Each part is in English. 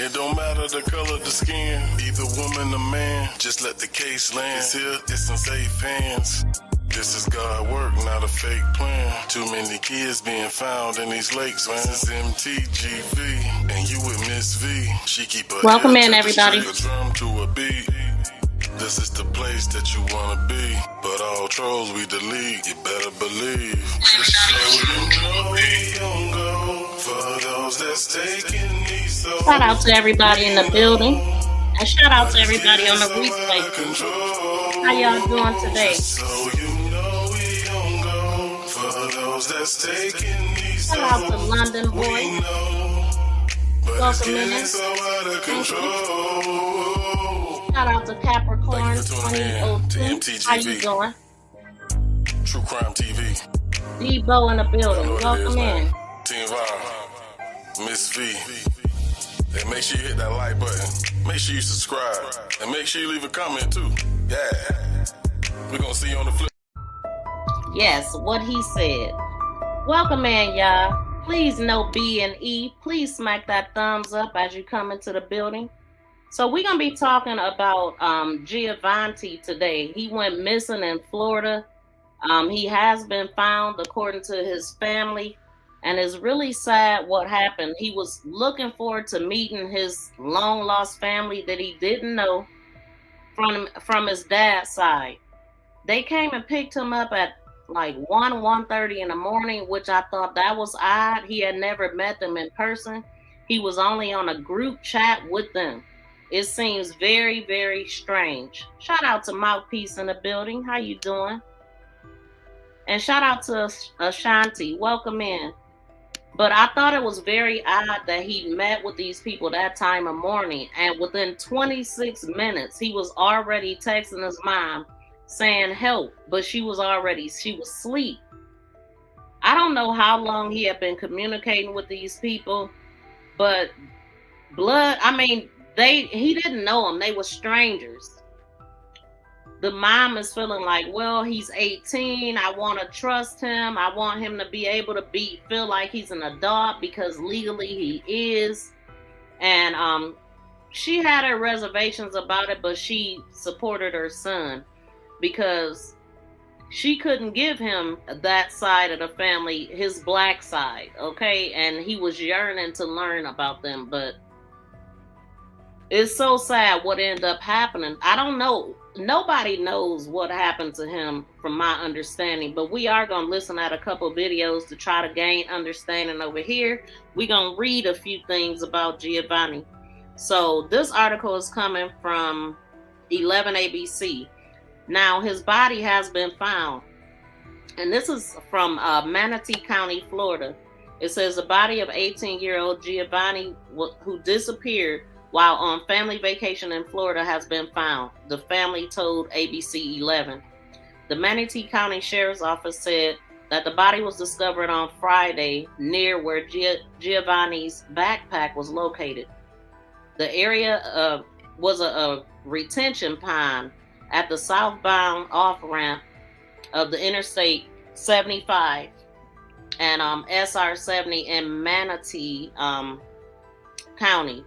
It don't matter the color of the skin, either woman or man, just let the case land. It's here, it's in safe hands. This is God work, not a fake plan. Too many kids being found in these lakes, man. This is MTGV, and you with Miss V. She keep her Welcome head in, to everybody. the drum to a beat. This is the place that you wanna be, but all trolls we delete, you better believe. Just so you know we don't go for those that's taking these souls. Shout out to everybody in the building, and shout out to everybody on the replay. How y'all doing today? So you know we don't go for those that's taking these souls. Shout out to London boy. Welcome in. Shout out to Capricorn 2002. How you doing? True Crime TV. Debo in the building. Welcome in. Team Vine. Miss V. And make sure you hit that like button. Make sure you subscribe. And make sure you leave a comment too. Yeah. We're gonna see you on the flip. Yes, what he said. Welcome in, y'all. Please no B and E. Please smack that thumbs up as you come into the building. So we're going to be talking about Giovanni today. He went missing in Florida. He has been found according to his family. And it's really sad what happened. He was looking forward to meeting his long lost family that he didn't know from his dad's side. They came and picked him up at like 1:30 in the morning, which I thought that was odd. He had never met them in person. He was only on a group chat with them. It seems very, very strange. Shout out to Mouthpiece in the building. How you doing? And shout out to Ashanti. Welcome in. But I thought it was very odd that he met with these people that time of morning. And within 26 minutes, he was already texting his mom saying help. But she was asleep. I don't know how long he had been communicating with these people. But he didn't know them. They were strangers. The mom is feeling like, well, he's 18. I want to trust him. I want him to be able to feel like he's an adult because legally he is. And she had her reservations about it, but she supported her son because she couldn't give him that side of the family, his black side, okay? And he was yearning to learn about them, but it's so sad what ended up happening. I don't know. Nobody knows what happened to him from my understanding, but we are going to listen at a couple videos to try to gain understanding over here. We're going to read a few things about Giovanni. So this article is coming from 11 ABC. Now, his body has been found, and this is from Manatee County, Florida. It says the body of 18-year-old Giovanni, who disappeared while on family vacation in Florida, has been found, the family told ABC 11. The Manatee County Sheriff's Office said that the body was discovered on Friday near where Giovanni's backpack was located. The area was a retention pond at the southbound off-ramp of the Interstate 75 and SR 70 in Manatee County,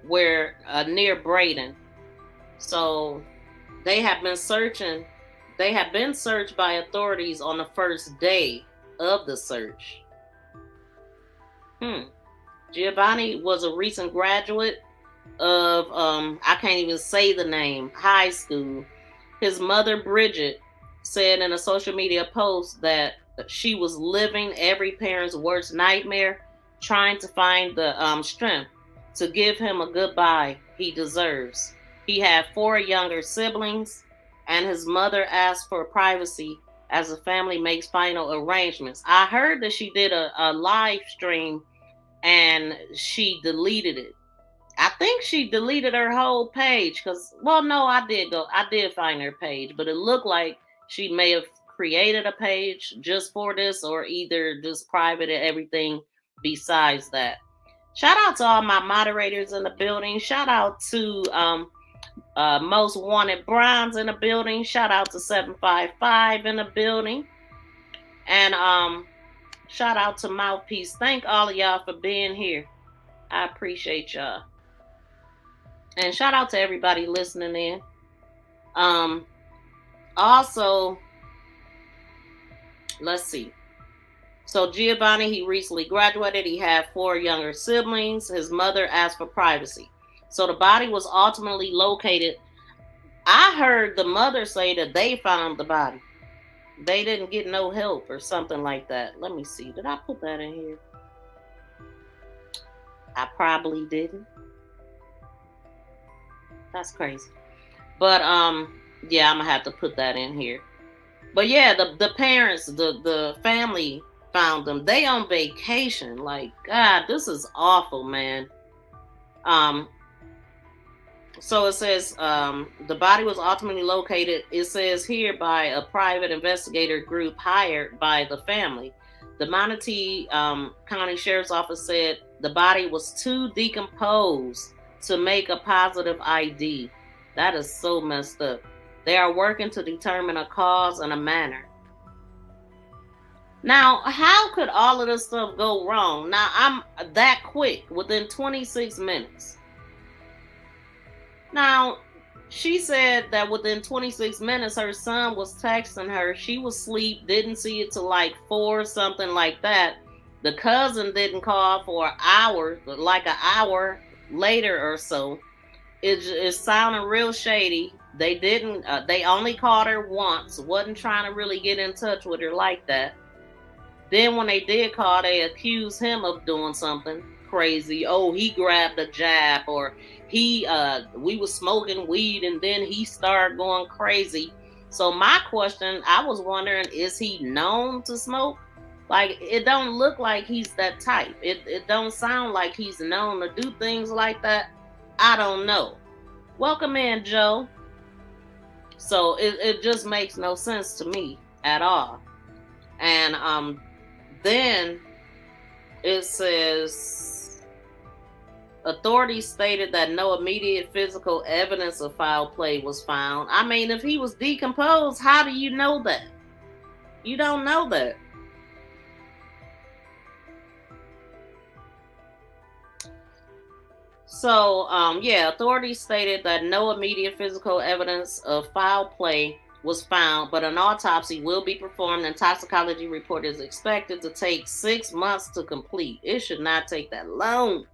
where near Braden. So they have been searched by authorities on the first day of the search. Giovanni was a recent graduate of I can't even say the name, high school. His mother, Bridget, said in a social media post that she was living every parent's worst nightmare, trying to find the strength to give him a goodbye he deserves. He had 4 younger siblings, and his mother asked for privacy as the family makes final arrangements. I heard that she did a live stream and she deleted it. I think she deleted her whole page I did find her page, but it looked like she may have created a page just for this or either just privated everything besides that. Shout out to all my moderators in the building. Shout out to Most Wanted Browns in the building. Shout out to 755 in the building. And shout out to Mouthpiece. Thank all of y'all for being here. I appreciate y'all. And shout out to everybody listening in. Also, let's see. So Giovanni, he recently graduated. He had 4 younger siblings. His mother asked for privacy. So the body was ultimately located. I heard the mother say that they found the body. They didn't get no help or something like that. Let me see. Did I put that in here? I probably didn't. That's crazy. But yeah, I'm gonna have to put that in here. But yeah, the parents, the family found them. They on vacation. Like, God, this is awful, man. So it says the body was ultimately located, it says here, by a private investigator group hired by the family. The Manatee County Sheriff's Office said the body was too decomposed to make a positive ID. That is so messed up. They are working to determine a cause and a manner. Now, how could all of this stuff go wrong? Now, I'm that quick, within 26 minutes. Now, she said that within 26 minutes, her son was texting her. She was asleep, didn't see it till like 4, something like that. The cousin didn't call for an hour, like an hour later or so. It's sounding real shady. They didn't. They only called her once. Wasn't trying to really get in touch with her like that. Then when they did call, they accused him of doing something crazy. Oh, he grabbed a jab, or we was smoking weed and then he started going crazy. So my question, I was wondering, is he known to smoke? Like, it don't look like he's that type. It don't sound like he's known to do things like that. I don't know. Welcome in, Joe. So it just makes no sense to me at all. And then it says authorities stated that no immediate physical evidence of foul play was found. I mean, if he was decomposed, how do you know that? You don't know that. So, yeah, authorities stated that no immediate physical evidence of foul play was found, but an autopsy will be performed and toxicology report is expected to take 6 months to complete. It should not take that long.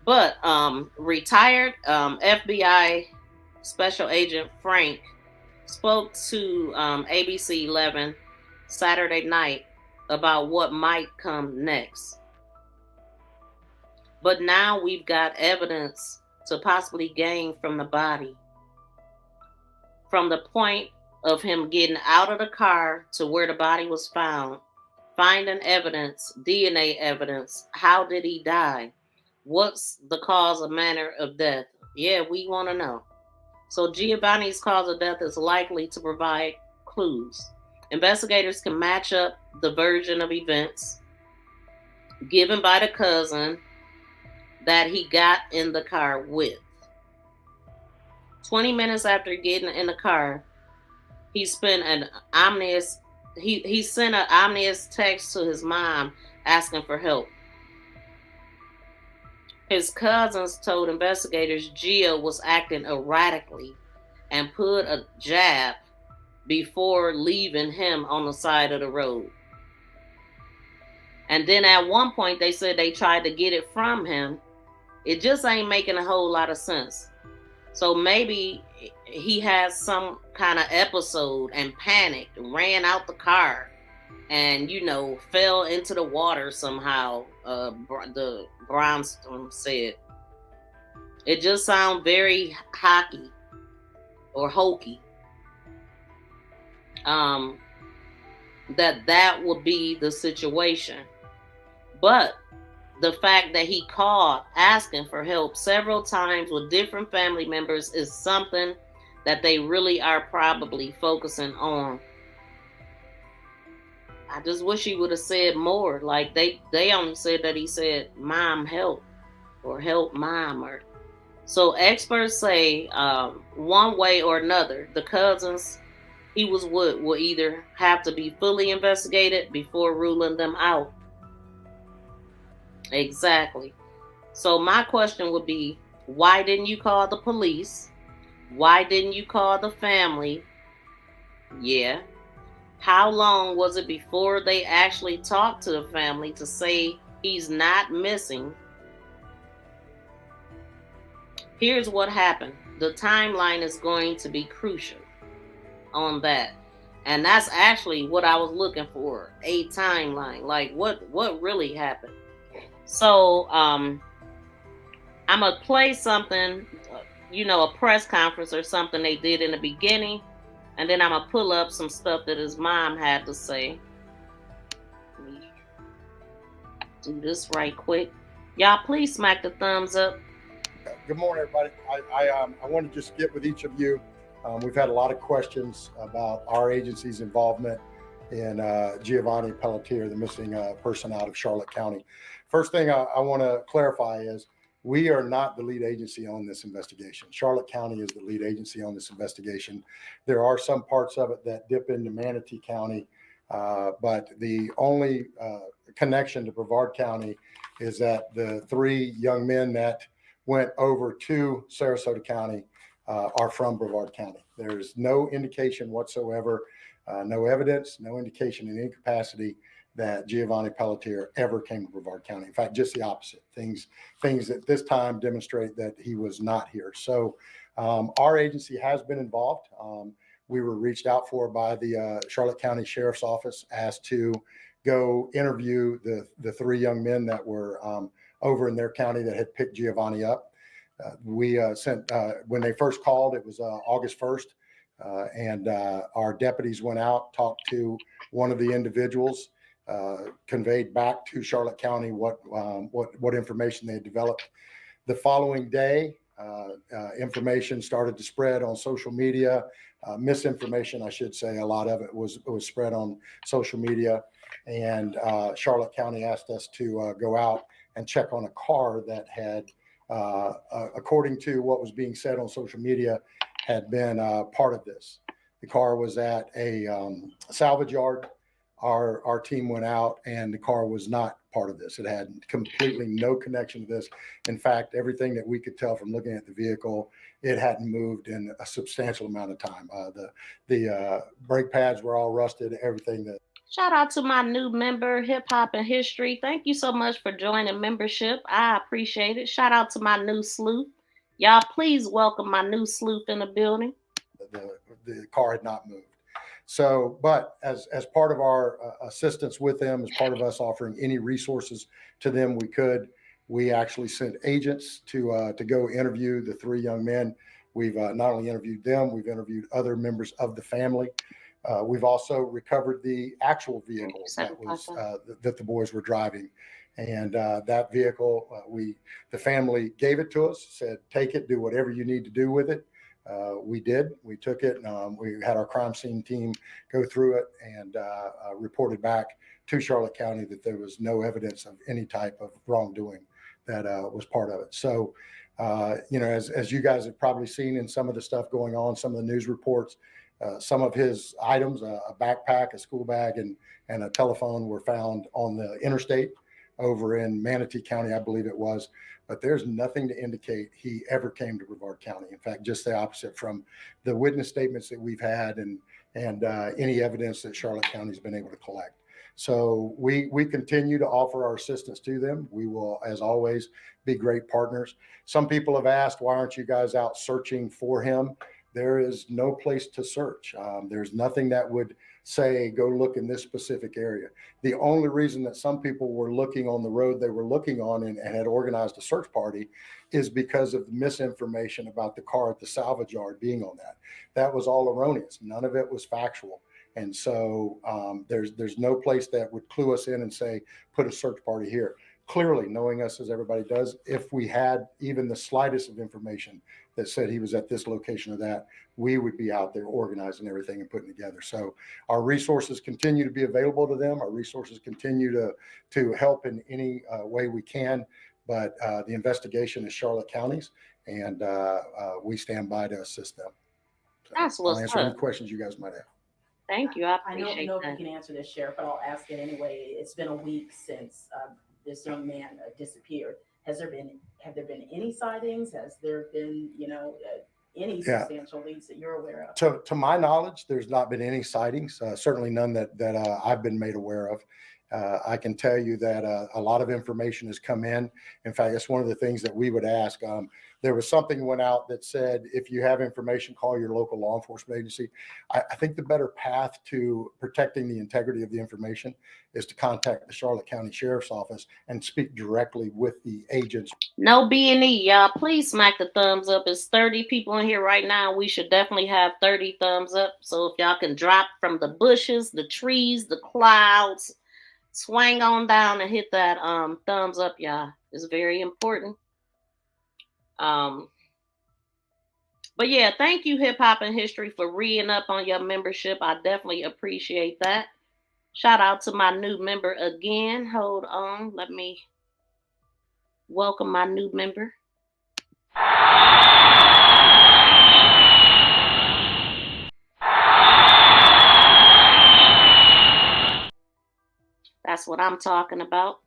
But retired FBI Special Agent Frank spoke to ABC 11 Saturday night about what might come next. But now we've got evidence to possibly gain from the body. From the point of him getting out of the car to where the body was found, finding evidence, DNA evidence. How did he die? What's the cause and manner of death? Yeah, we want to know. So Giovanni's cause of death is likely to provide clues. Investigators can match up the version of events given by the cousin that he got in the car with. 20 minutes after getting in the car, he sent an ominous text to his mom asking for help. His cousins told investigators Gio was acting erratically and put a jab before leaving him on the side of the road. And then at one point they said they tried to get it from him. It just ain't making a whole lot of sense. So maybe he has some kind of episode and panicked, ran out the car, and, fell into the water somehow, the brownstone said. It just sounds very hockey or hokey. That would be the situation. But the fact that he called asking for help several times with different family members is something that they really are probably focusing on. I just wish he would have said more. Like they only said that he said, "Mom, help," or "Help, Mom." Or so experts say, one way or another, the cousins he was with will either have to be fully investigated before ruling them out. Exactly. So my question would be, Why didn't you call the police? Why didn't you call the family? Yeah. How long was it before they actually talked to the family to say he's not missing? Here's what happened. The timeline is going to be crucial on that. And that's actually what I was looking for, a timeline. Like what really happened. So I'm gonna play something, a press conference or something they did in the beginning, and then I'm gonna pull up some stuff that his mom had to say. Let me do this right quick. Y'all, please smack the thumbs up. Good morning, everybody. I want to just get with each of you. We've had a lot of questions about our agency's involvement in Giovanni Pelletier, the missing person out of Charlotte County. First thing I want to clarify is we are not the lead agency on this investigation. Charlotte County is the lead agency on this investigation. There are some parts of it that dip into Manatee County, but the only connection to Brevard County is that the 3 young men that went over to Sarasota County are from Brevard County. There's no indication whatsoever, no evidence, no indication in any capacity that Giovanni Pelletier ever came to Brevard County. In fact, just the opposite. Things at this time demonstrate that he was not here. So our agency has been involved. We were reached out for by the Charlotte County Sheriff's Office, asked to go interview the 3 young men that were over in their county that had picked Giovanni up. We sent, when they first called, it was August 1st, and our deputies went out, talked to one of the individuals, conveyed back to Charlotte County what information they had developed. The following day, information started to spread on social media, misinformation, I should say. A lot of it was spread on social media, and Charlotte County asked us to go out and check on a car that had, according to what was being said on social media, had been part of this. The car was at a salvage yard. Our team went out, and the car was not part of this. It had completely no connection to this. In fact, everything that we could tell from looking at the vehicle, it hadn't moved in a substantial amount of time. The brake pads were all rusted, everything that. Shout out to my new member, Hip Hop and History. Thank you so much for joining membership. I appreciate it. Shout out to my new sleuth. Y'all, please welcome my new sleuth in the building. The car had not moved. So, but as part of our assistance with them, as part of us offering any resources to them we actually sent agents to go interview the 3 young men. We've not only interviewed them, we've interviewed other members of the family. We've also recovered the actual vehicle that the boys were driving, and that vehicle, the family gave it to us, said, take it, do whatever you need to do with it. We did. We took it. We had our crime scene team go through it and reported back to Charlotte County that there was no evidence of any type of wrongdoing that was part of it. So, as you guys have probably seen in some of the stuff going on, some of the news reports, some of his items, a backpack, a school bag, and a telephone were found on the interstate over in Manatee County, I believe it was. But there's nothing to indicate he ever came to Brevard County. In fact, just the opposite from the witness statements that we've had and any evidence that Charlotte County's been able to collect. So we continue to offer our assistance to them. We will, as always, be great partners. Some people have asked, why aren't you guys out searching for him? There is no place to search. There's nothing that would say, go look in this specific area. The only reason that some people were looking on the road they were looking on and had organized a search party is because of the misinformation about the car at the salvage yard being on that. That was all erroneous. None of it was factual. And so there's no place that would clue us in and say, put a search party here. Clearly, knowing us as everybody does, if we had even the slightest of information that said he was at this location or that, we would be out there organizing everything and putting together. So our resources continue to be available to them. Our resources continue to help in any way we can. But the investigation is Charlotte County's, and we stand by to assist them. So That's what's I'll answer up. any questions you guys might have. Thank you. I don't appreciate know that. if you can answer this, Sheriff, but I'll ask it anyway. It's been a week since this young man disappeared. have there been any sightings? Has there been, any substantial leads that you're aware of? To my knowledge, there's not been any sightings, certainly none that I've been made aware of. I can tell you that a lot of information has come in. In fact, that's one of the things that we would ask. There was something went out that said, if you have information, call your local law enforcement agency. I think the better path to protecting the integrity of the information is to contact the Charlotte County Sheriff's Office and speak directly with the agents. No B&E, y'all. Please smack the thumbs up. It's 30 people in here right now. We should definitely have 30 thumbs up. So if y'all can drop from the bushes, the trees, the clouds, swing on down and hit that thumbs up, y'all. It's very important. But yeah, thank you, Hip Hop and History, for re-ing up on your membership. I definitely appreciate that. Shout out to my new member again. Hold on, let me welcome my new member. That's what I'm talking about.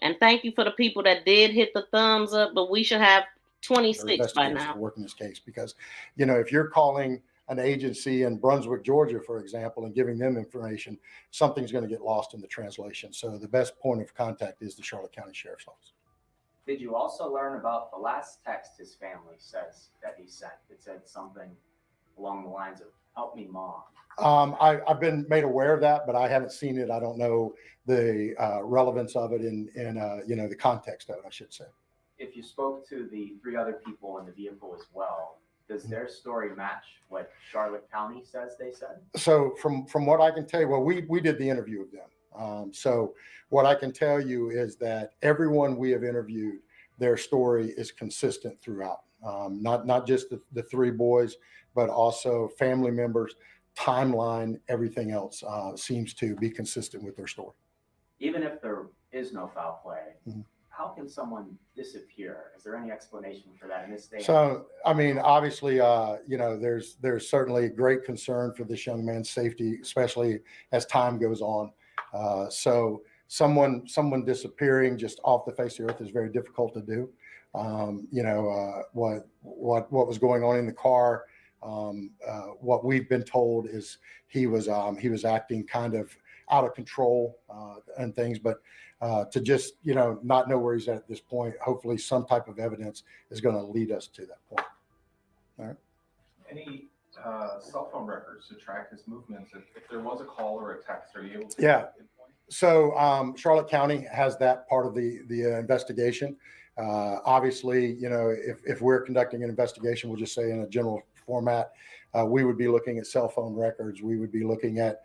And thank you for the people that did hit the thumbs up, but we should have 26 by now. Working this case, because if you're calling an agency in Brunswick, Georgia, for example, and giving them information, something's going to get lost in the translation. So the best point of contact is the Charlotte County Sheriff's Office. Did you also learn about the last text his family says that he sent? It said something along the lines of "Help me, Mom." I've been made aware of that, but I haven't seen it. I don't know the relevance of it in the context of it, I should say. If you spoke to the 3 other people in the vehicle as well, does their story match what Charlotte County says they said? So from what I can tell you, well, we did the interview with them. So what I can tell you is that everyone we have interviewed, their story is consistent throughout. Not just the 3 boys, but also family members, timeline, everything else seems to be consistent with their story. Even if there is no foul play, how can someone disappear? Is there any explanation for that in this day? So, I mean, obviously, there's certainly great concern for this young man's safety, especially as time goes on. So someone disappearing just off the face of the earth is very difficult to do. What was going on in the car, what we've been told is he was acting kind of out of control and things, but to just not know where he's at this point, hopefully some type of evidence is going to lead us to that point. All right. Any cell phone records to track his movements? If there was a call or a text, are you able to? Yeah. So Charlotte County has that part of the investigation. Obviously, if we're conducting an investigation, we'll just say in a general format, we would be looking at cell phone records. We would be looking at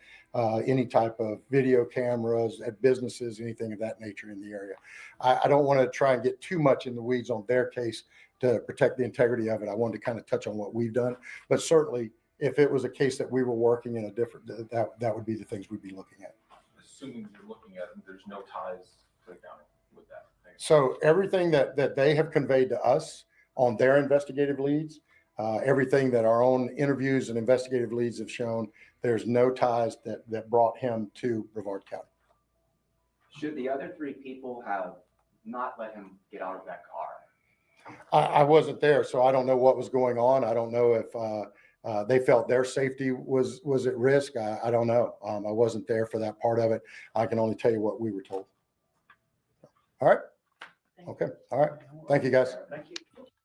any type of video cameras at businesses, anything of that nature in the area. I don't want to try and get too much in the weeds on their case to protect the integrity of it. I wanted to kind of touch on what we've done, but certainly if it was a case that we were working in a different, that would be the things we'd be looking at. Assuming you're looking at them, there's no ties to the county with that thing. So everything that they have conveyed to us on their investigative leads, everything that our own interviews and investigative leads have shown, there's no ties that brought him to Brevard County. Should the other 3 people have not let him get out of that car? I wasn't there, so I don't know what was going on. I don't know if they felt their safety was at risk. I don't know. I wasn't there for that part of it. I can only tell you what we were told. All right. Okay. All right. Thank you, guys. Thank you.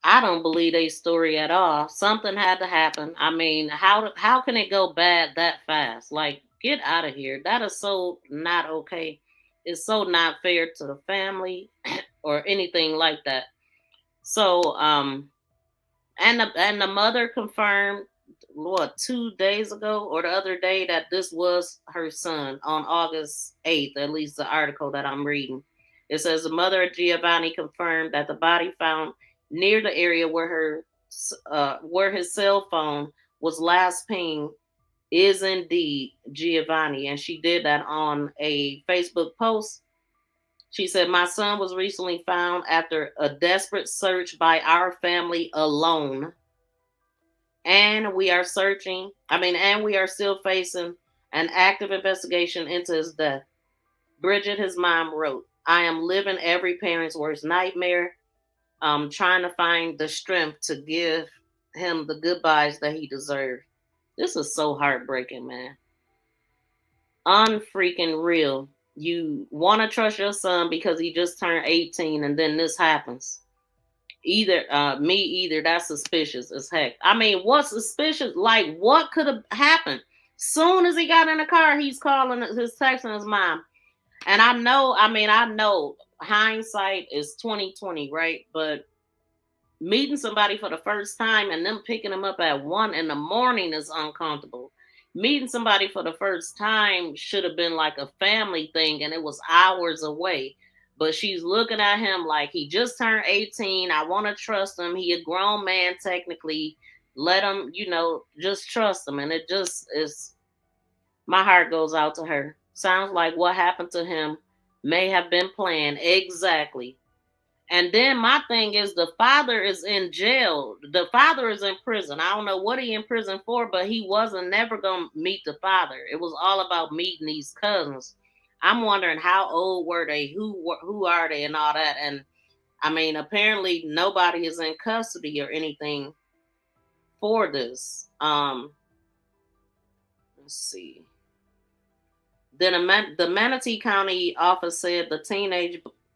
I don't believe their story at all. Something had to happen. I mean, how can it go bad that fast? Like, get out of here. That is so not okay. It's so not fair to the family or anything like that. So, and the mother confirmed 2 days ago or the other day that this was her son on August 8th, at least the article that I'm reading. It says the mother of Giovanni confirmed that the body found near the area where his cell phone was last pinged is indeed Giovanni. And she did that on a Facebook post. She said, "My son was recently found after a desperate search by our family alone. And we are still facing an active investigation into his death." Bridget, his mom, wrote, I am living every parent's worst nightmare. Trying to find the strength to give him the goodbyes that he deserved. This is so heartbreaking, man. Unfreaking real. You want to trust your son because he just turned 18 and then this happens. Either that's suspicious as heck. I mean, what's suspicious? Like, what could have happened? Soon as he got in the car, he's texting his mom. And I know hindsight is 2020, right? But meeting somebody for the first time and them picking them up at 1 a.m. is uncomfortable. Meeting somebody for the first time should have been like a family thing, and it was hours away. But she's looking at him like he just turned 18. I want to trust him. He a grown man technically. Let him, just trust him. And it just is, my heart goes out to her. Sounds like what happened to him may have been planned. Exactly. And then my thing is the father is in jail. The father is in prison. I don't know what he in prison for, but he wasn't never going to meet the father. It was all about meeting these cousins. I'm wondering how old were they? Who are they and all that? And I mean, apparently nobody is in custody or anything for this. Let's see. Then the Manatee County office said the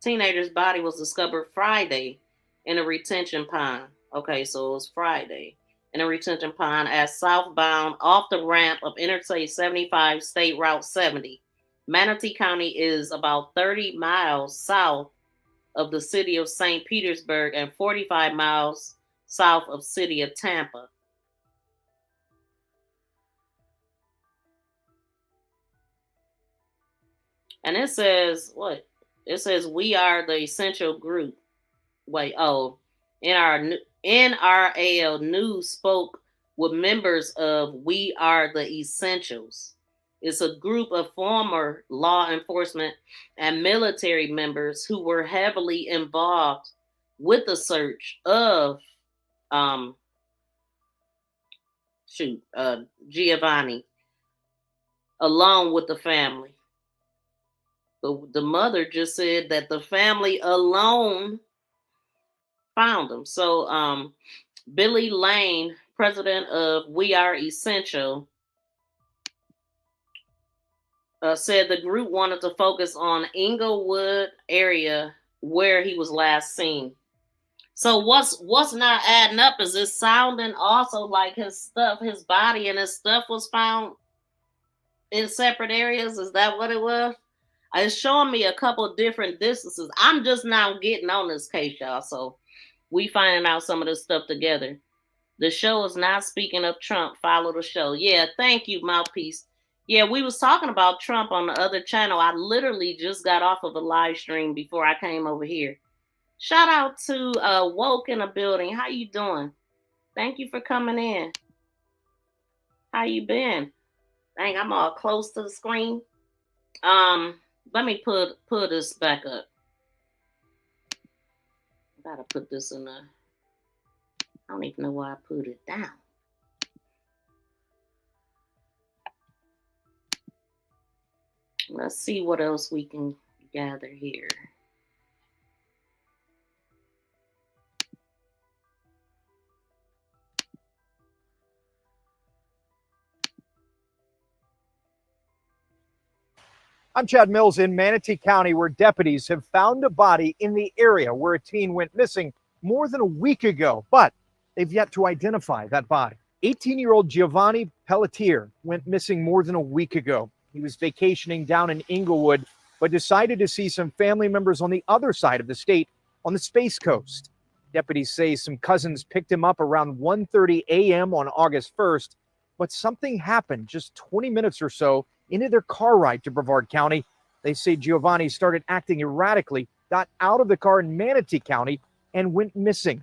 teenager's body was discovered Friday in a retention pond. Okay, so it was Friday in a retention pond at southbound off the ramp of Interstate 75, State Route 70. Manatee County is about 30 miles south of the city of St. Petersburg and 45 miles south of city of Tampa. And it says, what? It says, we are the essential group. NRAL News spoke with members of We Are the Essentials. It's a group of former law enforcement and military members who were heavily involved with the search of Giovanni, along with the family. The mother just said that the family alone found him. So Billy Lane, president of We Are Essential, said the group wanted to focus on Inglewood area where he was last seen. So what's not adding up is it sounding also like his body and his stuff was found in separate areas. Is that what it was? It's showing me a couple of different distances. I'm just now getting on this case, y'all. So we finding out some of this stuff together. The show is not speaking of Trump. Follow the show. Yeah, thank you, Mouthpiece. Yeah, we was talking about Trump on the other channel. I literally just got off of a live stream before I came over here. Shout out to Woke in the building. How you doing? Thank you for coming in. How you been? Dang, I'm all close to the screen. Let me pull this back up. Gotta put this in I don't even know why I put it down. Let's see what else we can gather here. I'm Chad Mills in Manatee County, where deputies have found a body in the area where a teen went missing more than a week ago, but they've yet to identify that body. 18-year-old Giovanni Pelletier went missing more than a week ago. He was vacationing down in Inglewood, but decided to see some family members on the other side of the state on the Space Coast. Deputies say some cousins picked him up around 1:30 a.m. on August 1st, but something happened just 20 minutes or so into their car ride to Brevard County. They say Giovanni started acting erratically, got out of the car in Manatee County, and went missing.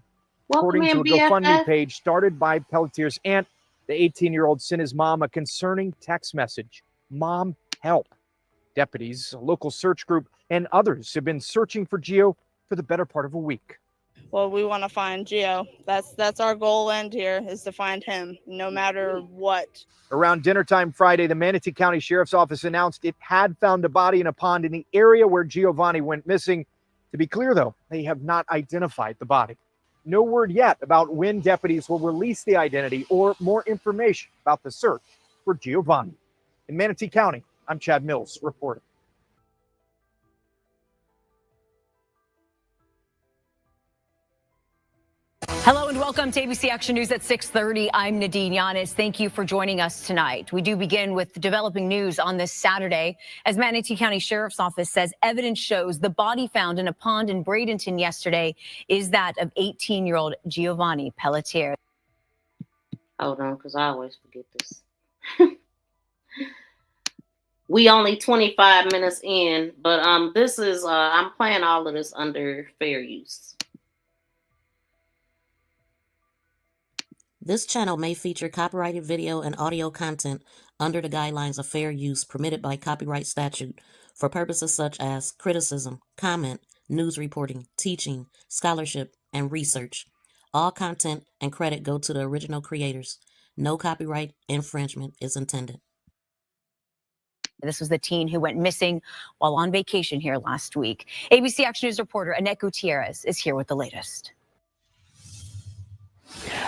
According to a GoFundMe page started by Pelletier's aunt, the 18-year-old sent his mom a concerning text message. Mom, help. Deputies, a local search group, and others have been searching for Gio for the better part of a week. Well, we want to find Gio. That's our goal end here, is to find him, no matter what. Around dinner time Friday, the Manatee County Sheriff's Office announced it had found a body in a pond in the area where Giovanni went missing. To be clear, though, they have not identified the body. No word yet about when deputies will release the identity or more information about the search for Giovanni. In Manatee County, I'm Chad Mills reporting. Hello and welcome to ABC Action News at 6:30. I'm Nadine Yanis. Thank you for joining us tonight. We do begin with developing news on this Saturday, as Manatee County Sheriff's Office says evidence shows the body found in a pond in Bradenton yesterday is that of 18-year-old Giovanni Pelletier. Hold on, because I always forget this. We only 25 minutes in, but this is I'm playing all of this under fair use. This channel may feature copyrighted video and audio content under the guidelines of fair use permitted by copyright statute for purposes such as criticism, comment, news reporting, teaching, scholarship, and research. All content and credit go to the original creators. No copyright infringement is intended. This was the teen who went missing while on vacation here last week. ABC Action News reporter Annette Gutierrez is here with the latest.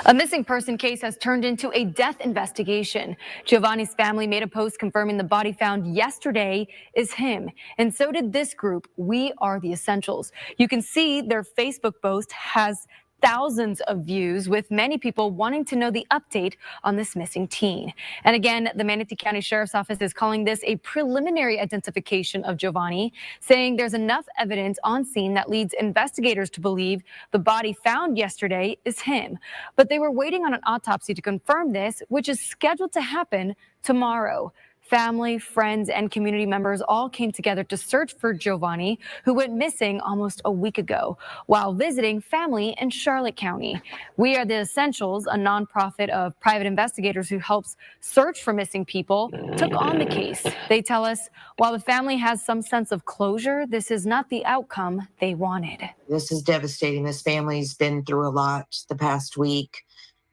A missing person case has turned into a death investigation. Giovanni's family made a post confirming the body found yesterday is him. And so did this group, We Are the Essentials. You can see their Facebook post has thousands of views, with many people wanting to know the update on this missing teen. And again, the Manatee County Sheriff's Office is calling this a preliminary identification of Giovanni, saying there's enough evidence on scene that leads investigators to believe the body found yesterday is him. But they were waiting on an autopsy to confirm this, which is scheduled to happen tomorrow. Family, friends, and community members all came together to search for Giovanni, who went missing almost a week ago while visiting family in Charlotte County. We Are the Essentials, a nonprofit of private investigators who helps search for missing people, took on the case. They tell us while the family has some sense of closure, this is not the outcome they wanted. This is devastating. This family's been through a lot the past week.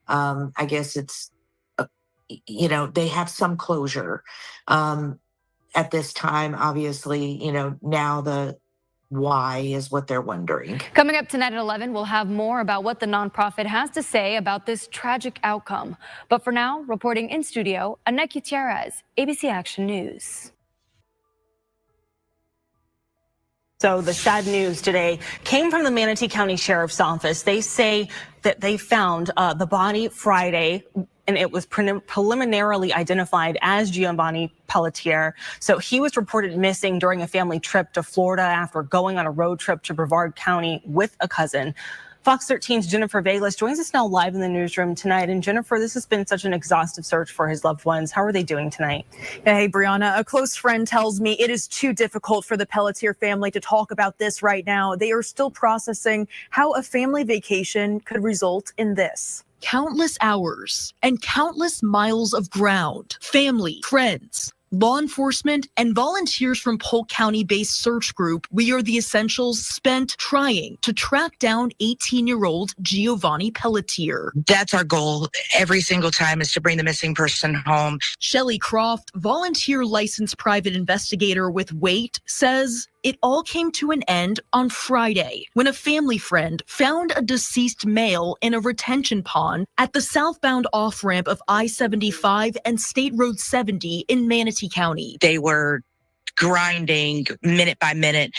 I guess it's, they have some closure at this time. Obviously, now the why is what they're wondering. Coming up tonight at 11, we'll have more about what the nonprofit has to say about this tragic outcome. But for now, reporting in studio, Annette Gutierrez, ABC Action News. So the sad news today came from the Manatee County Sheriff's Office. They say that they found the body Friday, and it was preliminarily identified as Giovanni Pelletier. So he was reported missing during a family trip to Florida after going on a road trip to Brevard County with a cousin. Fox 13's Jennifer Vegas joins us now live in the newsroom tonight. And Jennifer, this has been such an exhaustive search for his loved ones. How are they doing tonight? Hey, Brianna, a close friend tells me it is too difficult for the Pelletier family to talk about this right now. They are still processing how a family vacation could result in this. Countless hours and countless miles of ground, family, friends, law enforcement, and volunteers from Polk County-based search group We Are the Essentials spent trying to track down 18-year-old Giovanni Pelletier. That's our goal every single time, is to bring the missing person home. Shelley Croft, volunteer licensed private investigator with WAIT, says it all came to an end on Friday when a family friend found a deceased male in a retention pond at the southbound off-ramp of I-75 and State Road 70 in Manatee County. They were grinding minute by minute.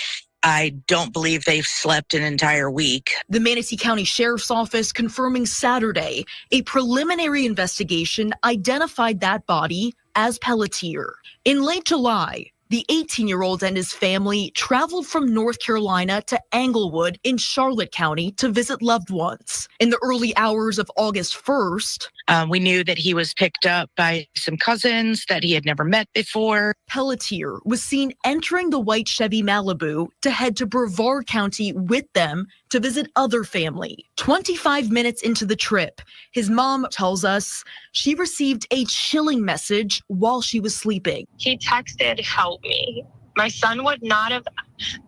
I don't believe they've slept an entire week. The Manatee County Sheriff's Office confirming Saturday a preliminary investigation identified that body as Pelletier. In late July, the 18-year-old and his family traveled from North Carolina to Englewood in Charlotte County to visit loved ones. In the early hours of August 1st, we knew that he was picked up by some cousins that he had never met before. Pelletier was seen entering the white Chevy Malibu to head to Brevard County with them to visit other family. 25 minutes into the trip, his mom tells us she received a chilling message while she was sleeping. He texted, "Help me." My son would not have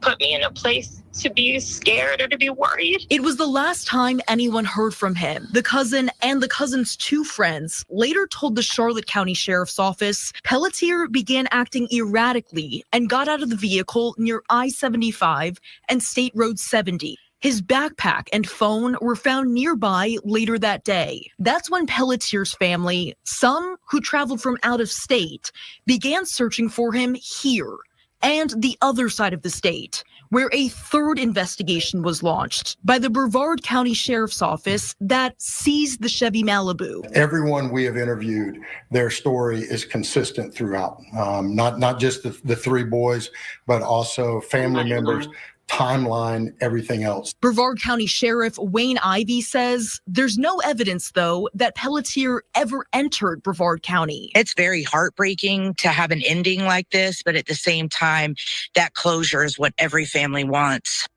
put me in a place to be scared or to be worried. It was the last time anyone heard from him. The cousin and the cousin's two friends later told the Charlotte County Sheriff's Office Pelletier began acting erratically and got out of the vehicle near I-75 and State Road 70. His backpack and phone were found nearby later that day. That's when Pelletier's family, some who traveled from out of state, began searching for him here and the other side of the state, where a third investigation was launched by the Brevard County Sheriff's Office that seized the Chevy Malibu. Everyone we have interviewed, their story is consistent throughout. Not just the three boys, but also family members, timeline, everything else. Brevard County Sheriff Wayne Ivey says there's no evidence, though, that Pelletier ever entered Brevard County. It's very heartbreaking to have an ending like this, but at the same time, that closure is what every family wants.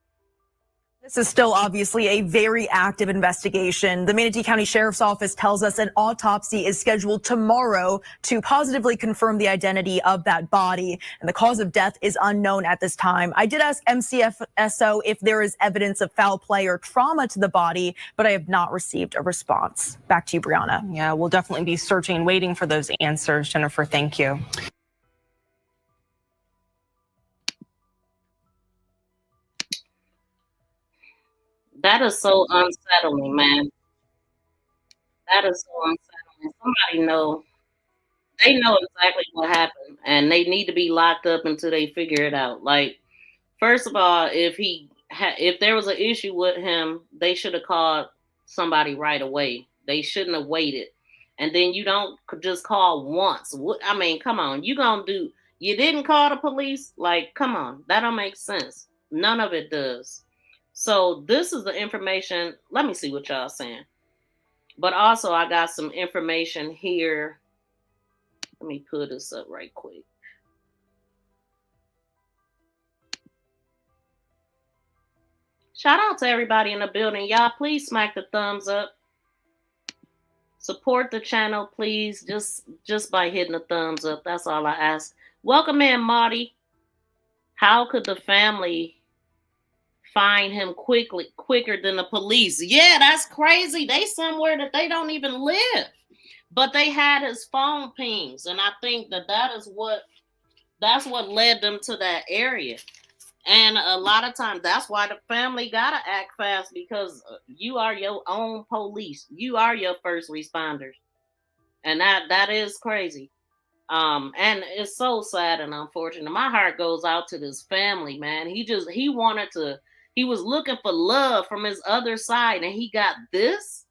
This is still obviously a very active investigation. The Manatee County Sheriff's Office tells us an autopsy is scheduled tomorrow to positively confirm the identity of that body, and the cause of death is unknown at this time. I did ask MCFSO if there is evidence of foul play or trauma to the body, but I have not received a response. Back to you, Brianna. Yeah, we'll definitely be searching and waiting for those answers. Jennifer, thank you. That is so unsettling, man. That is so unsettling. Somebody know. They know exactly what happened, and they need to be locked up until they figure it out. Like, first of all, if there was an issue with him, they should have called somebody right away. They shouldn't have waited. And then you don't just call once. I mean, come on. You didn't call the police? Like, come on. That don't make sense. None of it does. So this is the information. Let me see what y'all saying. But also, I got some information here. Let me pull this up right quick. Shout out to everybody in the building. Y'all, please smack the thumbs up. Support the channel, please. Just by hitting the thumbs up. That's all I ask. Welcome in, Marty. How could the family find him quicker than the police? Yeah, that's crazy. They somewhere that they don't even live, but they had his phone pings, and I think that's what led them to that area. And a lot of times that's why the family gotta act fast, because you are your own police. You are your first responders, and that is crazy. And it's so sad and unfortunate. My heart goes out to this family, man. He was looking for love from his other side, and he got this?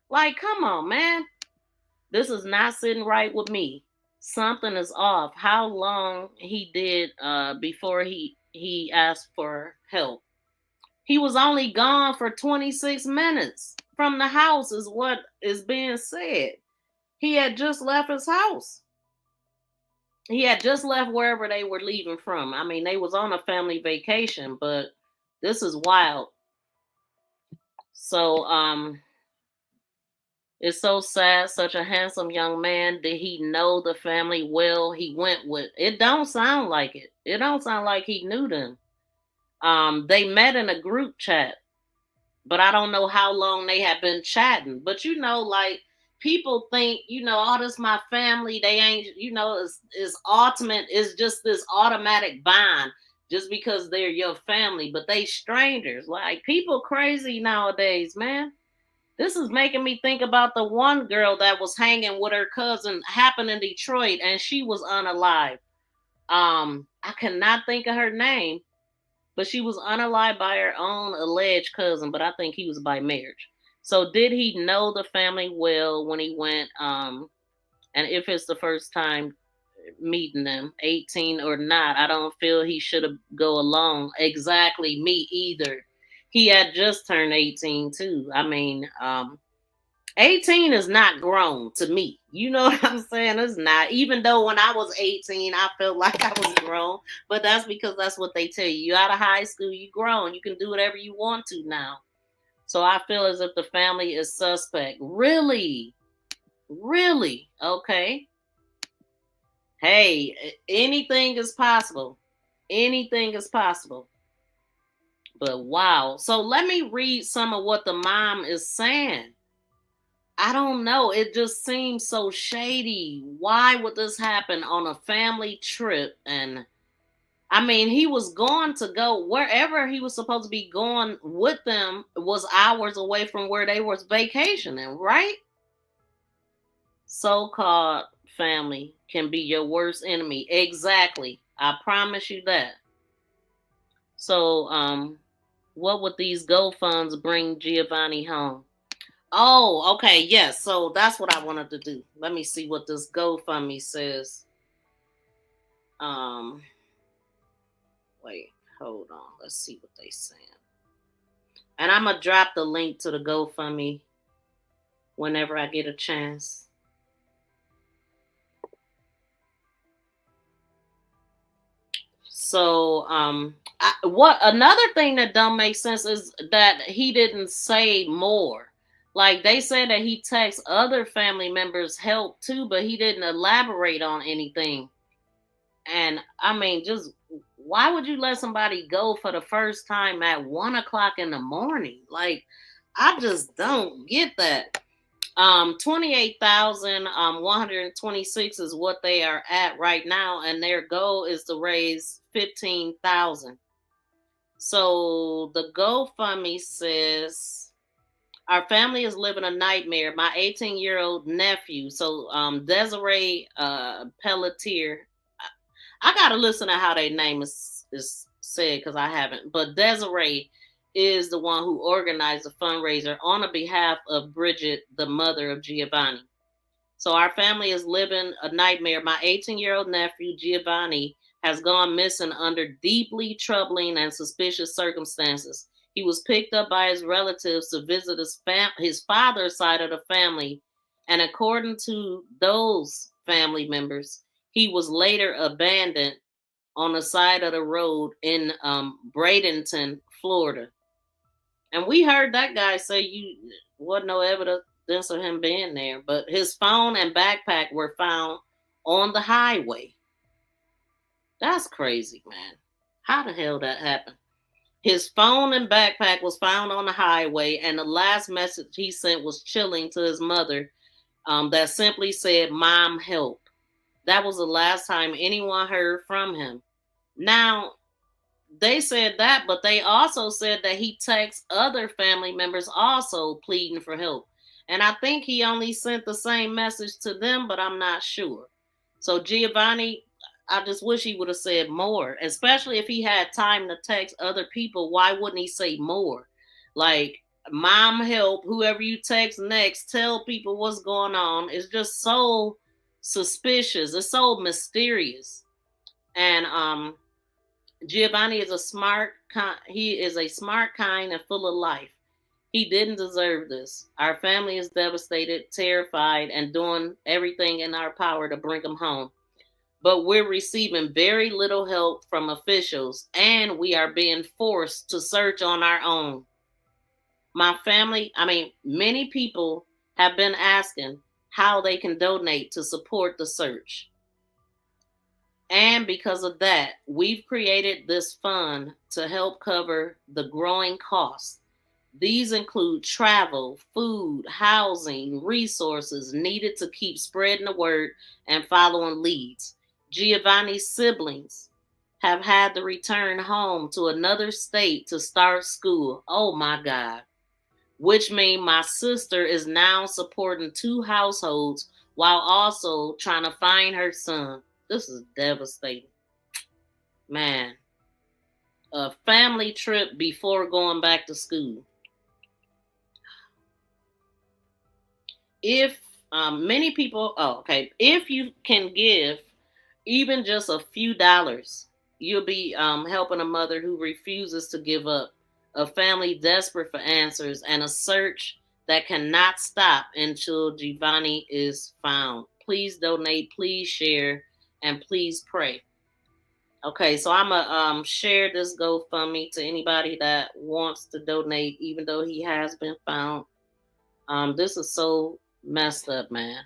Like, come on, man. This is not sitting right with me. Something is off. How long he did before he asked for help? He was only gone for 26 minutes from the house is what is being said. He had just left his house. He had just left wherever they were leaving from. I mean, they was on a family vacation, but this is wild. So, it's so sad. Such a handsome young man. Did he know the family well? He went with. It don't sound like it. It don't sound like he knew them. They met in a group chat, but I don't know how long they had been chatting. But like people think, oh, this my family. They ain't, it's ultimate. It's just this automatic bond. Just because they're your family, but they strangers. Like, people crazy nowadays, man. This is making me think about the one girl that was hanging with her cousin, happened in Detroit, and she was unalive. I cannot think of her name, but she was unalive by her own alleged cousin, but I think he was by marriage. So did he know the family well when he went? And if it's the first time meeting them, 18 or not, I don't feel he should have go along. Exactly, me either. He had just turned 18 too. I mean, 18 is not grown to me. You know what I'm saying? It's not. Even though when I was 18, I felt like I was grown, but that's because that's what they tell you. You out of high school, you grown. You can do whatever you want to now. So I feel as if the family is suspect. Really? Really? Okay. Hey, anything is possible. Anything is possible. But wow. So let me read some of what the mom is saying. I don't know. It just seems so shady. Why would this happen on a family trip? And I mean, he was going to go wherever he was supposed to be going with them was hours away from where they was vacationing, right? So-called family can be your worst enemy. Exactly. I promise you that. So, what would these GoFunds bring Giovanni home? Oh, okay, yes. So that's what I wanted to do. Let me see what this GoFundMe says. Wait, hold on. Let's see what they saying. And I'm gonna drop the link to the GoFundMe whenever I get a chance. So, what another thing that don't make sense is that he didn't say more. Like they said that he texted other family members help too, but he didn't elaborate on anything. And I mean, just why would you let somebody go for the first time at 1 o'clock in the morning? Like, I just don't get that. 28,126 is what they are at right now, and their goal is to raise 15,000. So the GoFundMe says, our family is living a nightmare. My 18-year-old nephew, so Desiree Pelletier, I gotta listen to how their name is said because I haven't. But Desiree is the one who organized the fundraiser on the behalf of Bridget, the mother of Giovanni. So our family is living a nightmare. My 18-year-old nephew, Giovanni, has gone missing under deeply troubling and suspicious circumstances. He was picked up by his relatives to visit his father's side of the family. And according to those family members, he was later abandoned on the side of the road in Bradenton, Florida. And we heard that guy say you wasn't no evidence of him being there, but his phone and backpack were found on the highway. That's crazy, man. How the hell that happened? His phone and backpack was found on the highway, and the last message he sent was chilling to his mother that simply said, "Mom, help." That was the last time anyone heard from him. Now, they said that, but they also said that he texted other family members also pleading for help. And I think he only sent the same message to them, but I'm not sure. So Giovanni, I just wish he would have said more, especially if he had time to text other people. Why wouldn't he say more? Like, mom, help, whoever you text next, tell people what's going on. It's just so suspicious. It's so mysterious. And Giovanni is a smart, kind, and full of life. He didn't deserve this. Our family is devastated, terrified, and doing everything in our power to bring him home. But we're receiving very little help from officials, and we are being forced to search on our own. Many people have been asking how they can donate to support the search. And because of that, we've created this fund to help cover the growing costs. These include travel, food, housing, resources needed to keep spreading the word and following leads. Giovanni's siblings have had to return home to another state to start school. Oh my God. Which means my sister is now supporting 2 households while also trying to find her son. This is devastating. Man, a family trip before going back to school. If many people, if you can give even just a few dollars, you'll be helping a mother who refuses to give up, a family desperate for answers, and a search that cannot stop until Giovanni is found. Please donate, please share, and please pray. Okay, so I'm gonna share this GoFundMe to anybody that wants to donate, even though he has been found. This is so messed up, man.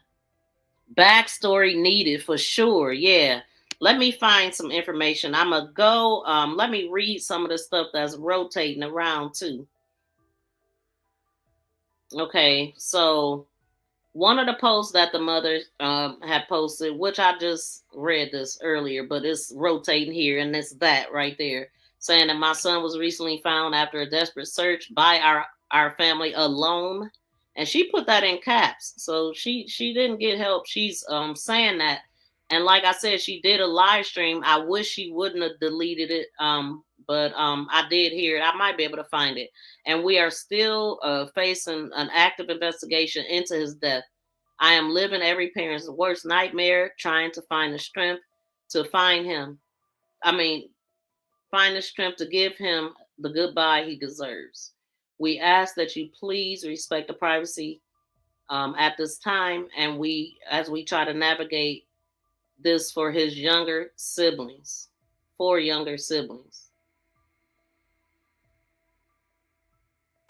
Backstory needed for sure. Yeah, Let me find some information. I'm going to go, let me read some of the stuff that's rotating around too. Okay, so one of the posts that the mother had posted, which I just read this earlier, but it's rotating here, and it's that right there, saying that my son was recently found after a desperate search by our family alone, and she put that in caps. So she didn't get help. She's saying that, and like I said, she did a live stream. I wish she wouldn't have deleted it, but I did hear it. I might be able to find it. And we are still facing an active investigation into his death. I am living every parent's worst nightmare, trying to find the strength to find him. Find the strength to give him the goodbye he deserves. We ask that you please respect the privacy at this time, and as we try to navigate this for his younger siblings, 4 younger siblings.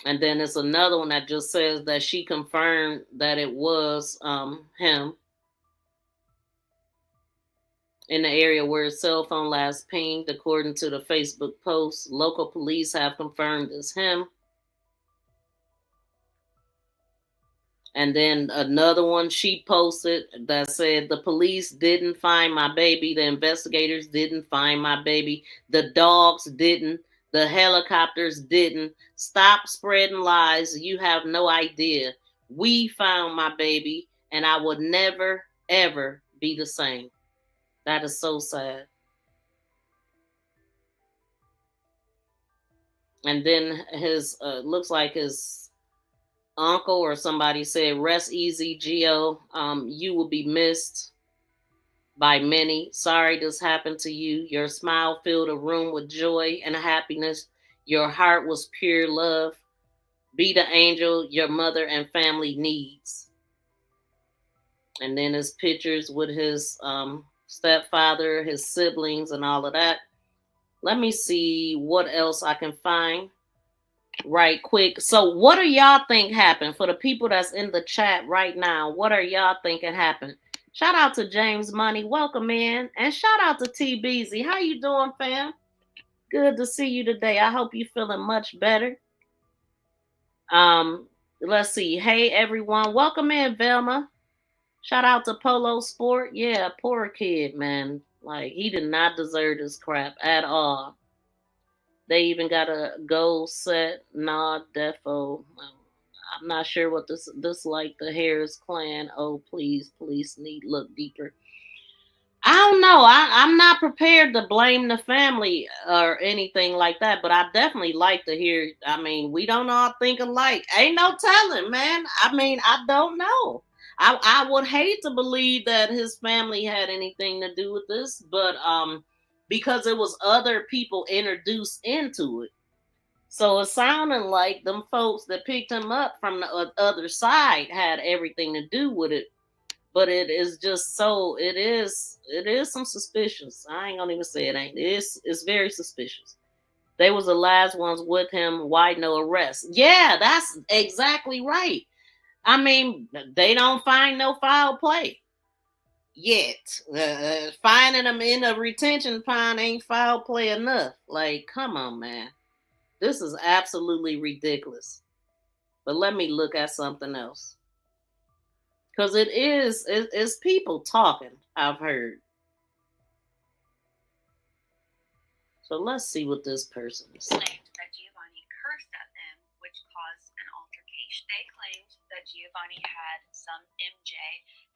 And then it's another one that just says that she confirmed that it was him in the area where his cell phone last pinged. According to the Facebook post, local police have confirmed it's him. And then another one she posted that said, the police didn't find my baby. The investigators didn't find my baby. The dogs didn't. The helicopters didn't. Stop spreading lies. You have no idea. We found my baby, and I would never, ever be the same. That is so sad. And then his, looks like his uncle or somebody said, rest easy, Gio. You will be missed by many. Sorry this happened to you. Your smile filled a room with joy and happiness. Your heart was pure love. Be the angel your mother and family needs. And then his pictures with his stepfather, his siblings, and all of that. Let me see what else I can find right quick. So what do y'all think happened? For the people that's in the chat right now, what are y'all thinking happened? Shout out to James Money. Welcome in. And shout out to T Beezy. How you doing, fam? Good to see you today. I hope you're feeling much better. Let's see. Hey, everyone. Welcome in, Velma. Shout out to Polo Sport. Yeah, poor kid, man. Like, he did not deserve this crap at all. They even got a goal set, nod, defo. I'm not sure what this like the Harris clan. Oh, please, police need look deeper. I don't know. I'm not prepared to blame the family or anything like that, but I definitely like to hear. I mean, we don't all think alike. Ain't no telling, man. I mean, I don't know. I would hate to believe that his family had anything to do with this, but because it was other people introduced into it. So it sounded like them folks that picked him up from the other side had everything to do with it. But it is just so it is some suspicious. I ain't gonna even say it ain't. It's very suspicious. They was the last ones with him. Why no arrest? Yeah, that's exactly right. I mean, they don't find no foul play yet. Finding them in a retention pond ain't foul play enough. Like, come on, man. This is absolutely ridiculous. But let me look at something else. Because it's people talking, I've heard. So let's see what this person is saying. That Giovanni cursed at them, which caused an altercation. They claimed that Giovanni had some MJ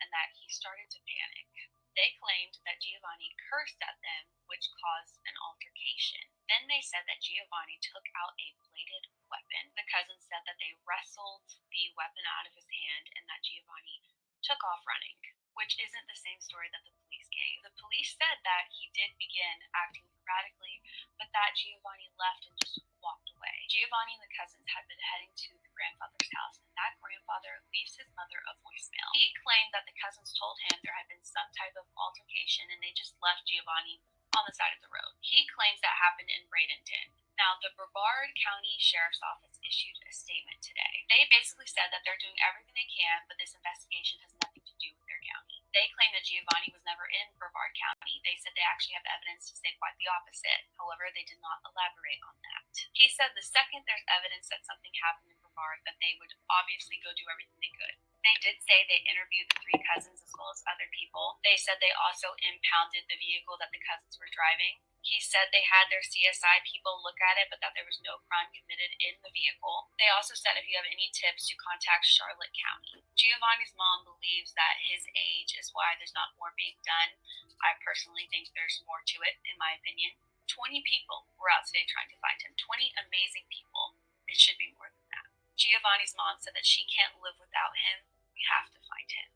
and that he started to panic. They claimed that Giovanni cursed at them, which caused an altercation. Then they said that Giovanni took out a bladed weapon. The cousins said that they wrestled the weapon out of his hand and that Giovanni took off running, which isn't the same story that the police gave. The police said that he did begin acting erratically, but that Giovanni left and just walked away. Giovanni and the cousins had been heading to the grandfather's house, and that grandfather leaves his mother a voicemail. He claimed that the cousins told him there had been some type of altercation and they just left Giovanni on the side of the road. He claims that happened in Bradenton. Now, the Brevard County Sheriff's Office issued a statement today. They basically said that they're doing everything they can, but this investigation has nothing to do with their county. They claim that Giovanni was never in Brevard County. They said they actually have evidence to say quite the opposite. However, they did not elaborate on that. He said the second there's evidence that something happened in Brevard, that they would obviously go do everything they could. They did say they interviewed the 3 cousins as well as other people. They said they also impounded the vehicle that the cousins were driving. He said they had their CSI people look at it, but that there was no crime committed in the vehicle. They also said if you have any tips, to contact Charlotte County. Giovanni's mom believes that his age is why there's not more being done. I personally think there's more to it, in my opinion. 20 people were out today trying to find him. 20 amazing people. It should be more than that. Giovanni's mom said that she can't live without him. We have to find him.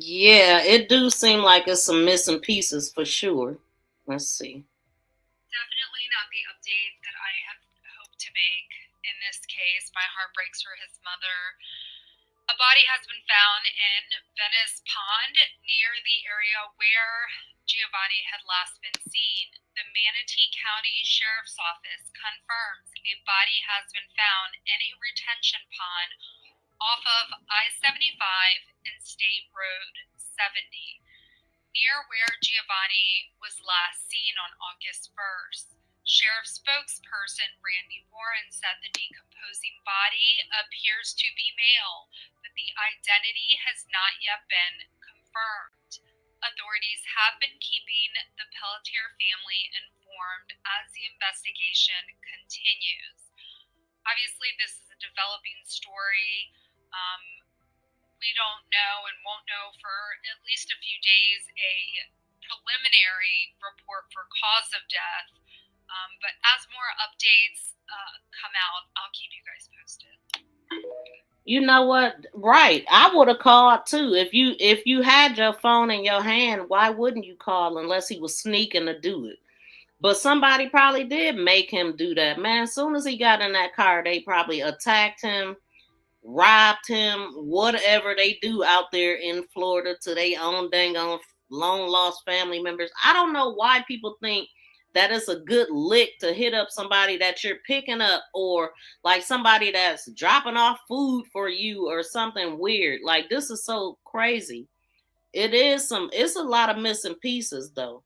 Yeah, it do seem like it's some missing pieces for sure. Let's see. Definitely not the update that I had hoped to make in this case. My heart breaks for his mother. A body has been found in Venice Pond near the area where Giovanni had last been seen. The Manatee County Sheriff's Office confirms a body has been found in a retention pond off of I-75 and State Road 70, near where Giovanni was last seen on August 1st. Sheriff spokesperson Randy Warren said the decomposing body appears to be male, but the identity has not yet been confirmed. Authorities have been keeping the Pelletier family informed as the investigation continues. Obviously, this is a developing story. We don't know and won't know for at least a few days a preliminary report for cause of death. But as more updates come out, I'll keep you guys posted. You know what? Right. I would have called too. If you had your phone in your hand, why wouldn't you call unless he was sneaking to do it? But somebody probably did make him do that. Man, as soon as he got in that car, they probably attacked him, robbed him, whatever they do out there in Florida to their own dang on long lost family members. I don't know why people think that it's a good lick to hit up somebody that you're picking up, or like somebody that's dropping off food for you or something weird. Like, this is so crazy. It's a lot of missing pieces though.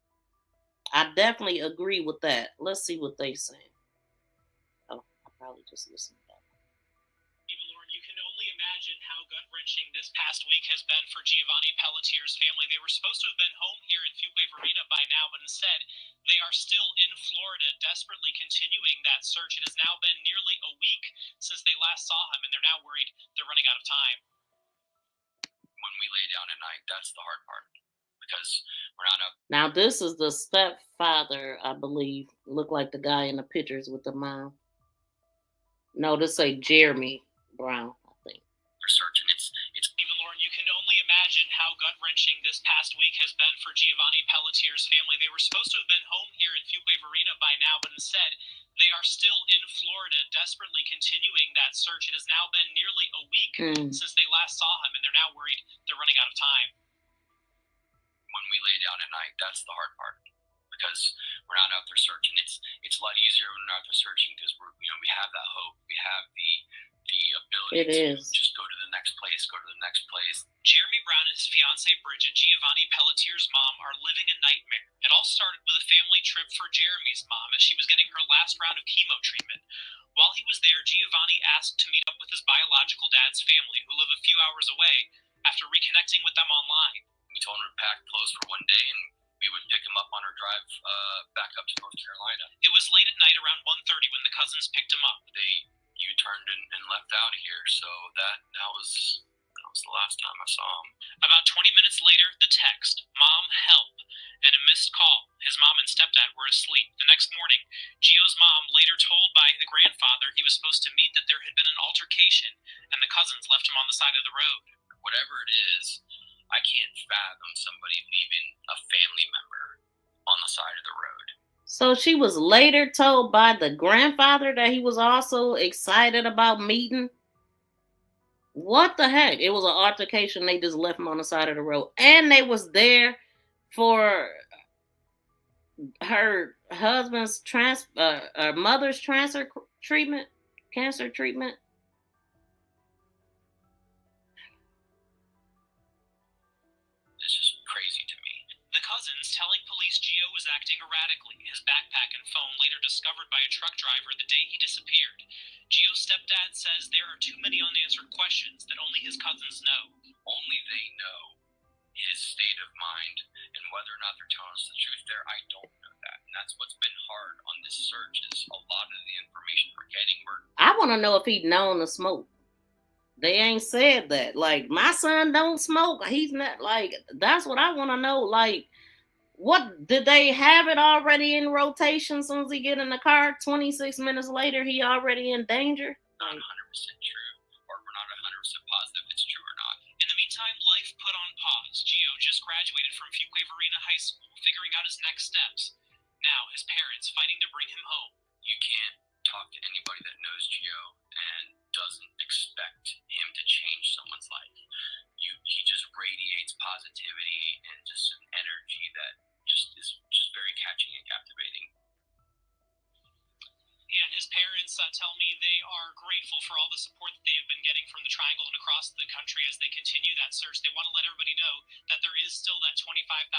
I definitely agree with that. Let's see what they say. Oh, I probably just listened to that. You can only imagine how gut-wrenching this past week has been for Giovanni Pelletier's family. They were supposed to have been home here in Fuquay Varina by now, but instead they are still in Florida, desperately continuing that search. It has now been nearly a week since they last saw him, and they're now worried they're running out of time. When we lay down at night, that's the hard part, because we're not up. Now, this is the stepfather, I believe. Look like the guy in the pictures with the mom. No, this say Jeremy Brown, I think. We're searching. It's even Lauren, you can only imagine how gut-wrenching this past week has been for Giovanni Pelletier's family. They were supposed to have been home here in Fuquay Varina by now, but instead they are still in Florida, desperately continuing that search. It has now been nearly a week since they last saw him, and they're now worried they're running out of time. When we lay down at night, that's the hard part, because we're not out there searching. It's a lot easier when we're out there searching, because we have that hope, we have the ability to just go to the next place, Jeremy Brown and his fiancée Bridget, Giovanni Pelletier's mom, are living a nightmare. It all started with a family trip for Jeremy's mom as she was getting her last round of chemo treatment. While he was there, Giovanni asked to meet up with his biological dad's family, who live a few hours away, after reconnecting with them online. We told him to pack clothes for one day, and we would pick him up on our drive back up to North Carolina. It was late at night, around 1:30, when the cousins picked him up. They U-turned and left out of here, so that was the last time I saw him. About 20 minutes later, the text, "Mom, help," and a missed call. His mom and stepdad were asleep. The next morning, Gio's mom later told by the grandfather he was supposed to meet that there had been an altercation, and the cousins left him on the side of the road. Whatever it is, I can't fathom somebody leaving a family member on the side of the road. So she was later told by the grandfather that he was also excited about meeting. What the heck? It was an altercation. They just left him on the side of the road. And they was there for her husband's mother's cancer treatment. erratically, his backpack and phone later discovered by a truck driver the day he disappeared. Gio's stepdad says there are too many unanswered questions that only his cousins know. Only they know his state of mind, and whether or not they're telling us the truth there, I don't know that. And that's what's been hard on this search, is a lot of the information we're getting. I want to know if he'd known to smoke. They ain't said that. Like, my son don't smoke. He's not, like, that's what I want to know. Like, what, did they have it already in rotation as soon as he get in the car? 26 minutes later, he already in danger? Not 100% true, or we're not 100% positive it's true or not. In the meantime, life put on pause. Gio just graduated from Fuquay-Varina High School, figuring out his next steps. Now, his parents fighting to bring him home. You can't talk to anybody that knows Gio and doesn't expect him to change someone's life. He just radiates positivity and just an energy that just is just very catching and captivating. Yeah, and his parents tell me they are grateful for all the support that they have been getting from the Triangle and across the country as they continue that search. They want to let everybody know that there is still that $25,000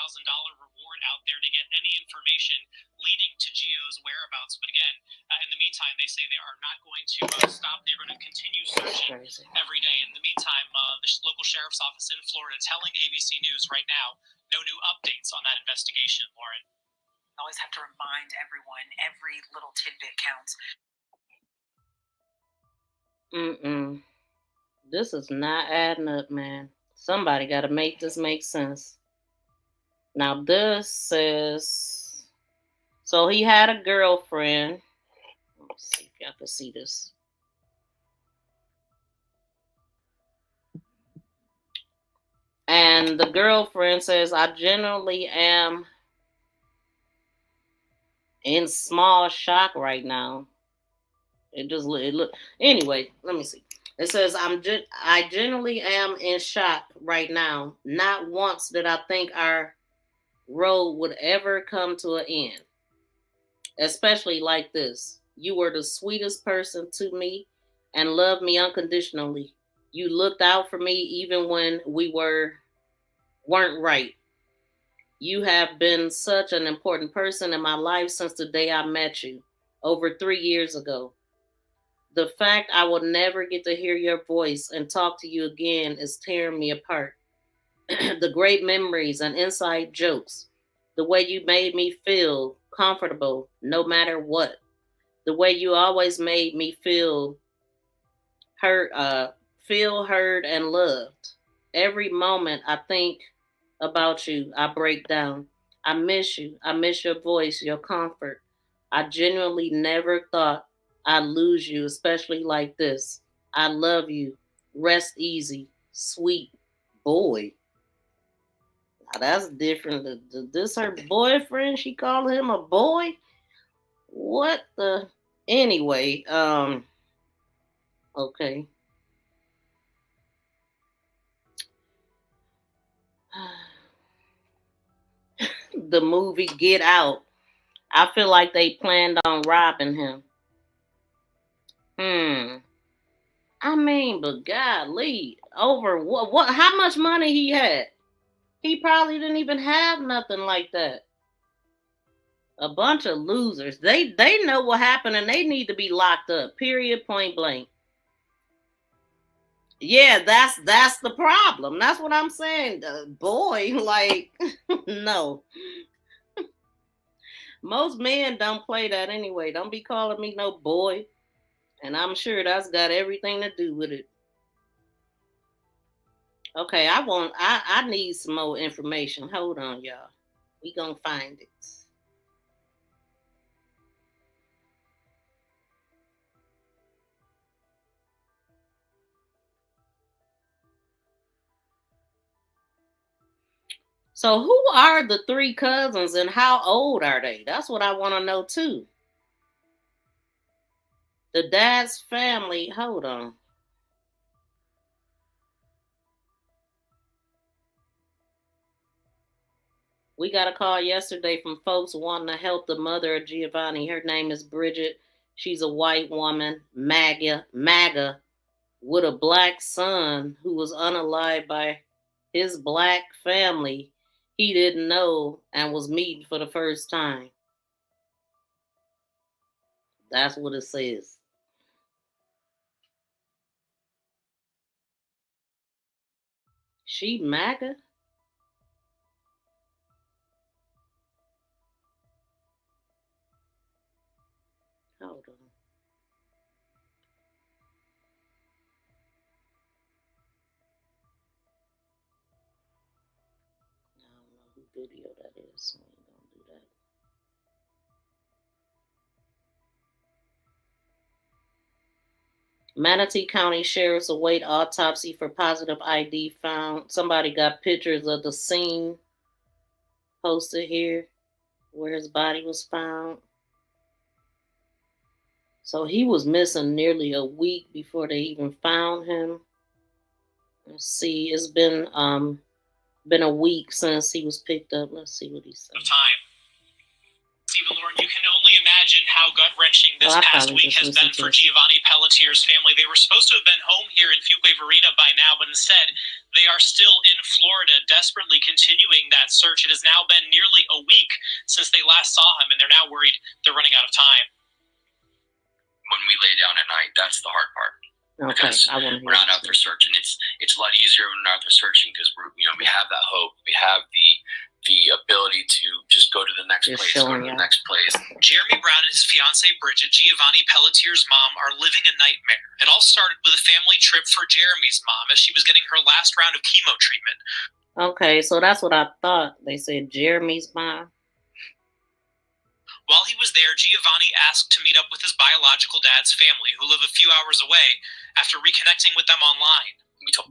reward out there to get any information leading to Gio's whereabouts. But again, in the meantime, they say they are not going to stop. They're going to continue searching every day. In the meantime, the local sheriff's office in Florida telling ABC News right now, no new updates on that investigation, Lauren. Always have to remind everyone, every little tidbit counts. This is not adding up, man. Somebody got to make this make sense. Now, this says, so he had a girlfriend. Let's see if y'all can see this. And the girlfriend says, I generally am in small shock right now. It look. Anyway, let me see. It says I generally am in shock right now. Not once did I think our road would ever come to an end. Especially like this. You were the sweetest person to me and loved me unconditionally. You looked out for me even when we weren't right. You have been such an important person in my life since the day I met you, over 3 years ago. The fact I will never get to hear your voice and talk to you again is tearing me apart. The great memories and inside jokes, the way you made me feel comfortable no matter what, the way you always made me feel heard and loved. Every moment I think about you, I break down. I miss you. I miss your voice, your comfort. I genuinely never thought I'd lose you, especially like this. I love you. Rest easy. Sweet boy. Now that's different. This her boyfriend? She called him a boy? What the? Anyway, okay. The movie Get Out. I feel like they planned on robbing him. I mean, but golly, over what? How much money he had? He probably didn't even have nothing like that. A bunch of losers. They know what happened and they need to be locked up. Period. Point blank. Yeah, that's the problem. That's what I'm saying. Boy, like, no. Most men don't play that anyway. Don't be calling me no boy. And I'm sure that's got everything to do with it. Okay, I need some more information. Hold on, y'all. We gonna find it. So who are the three cousins and how old are they? That's what I want to know too. The dad's family, hold on. We got a call yesterday from folks wanting to help the mother of Giovanni. Her name is Bridget. She's a white woman, MAGA, with a black son who was unalived by his black family. he didn't know and was meeting for the first time. That's what it says. She MAGA? Hold on. I don't know who video that is, so we ain't gonna do that. Manatee County Sheriff's await autopsy for positive ID found. Somebody got pictures of the scene posted here where his body was found. So he was missing nearly a week before they even found him. Let's see, it's been a week since he was picked up. Let's see what he said. Time. Stephen Lauren, you can only imagine how gut-wrenching this past week has been for Giovanni Pelletier's family. They were supposed to have been home here in Fuquay Varina by now, but instead they are still in Florida, desperately continuing that search. It has now been nearly a week since they last saw him, and they're now worried they're running out of time. When we lay down at night, that's the hard part. Okay, Because we're not out there searching. It's a lot easier when we're out there searching because we have that hope. We have the ability to just go to the next place, go to the next place. Jeremy Brown and his fiancee Bridget, Giovanni Pelletier's mom, are living a nightmare. It all started with a family trip for Jeremy's mom as she was getting her last round of chemo treatment. Okay, so that's what I thought. They said Jeremy's mom. While he was there, Giovanni asked to meet up with his biological dad's family, who live a few hours away, after reconnecting with them online.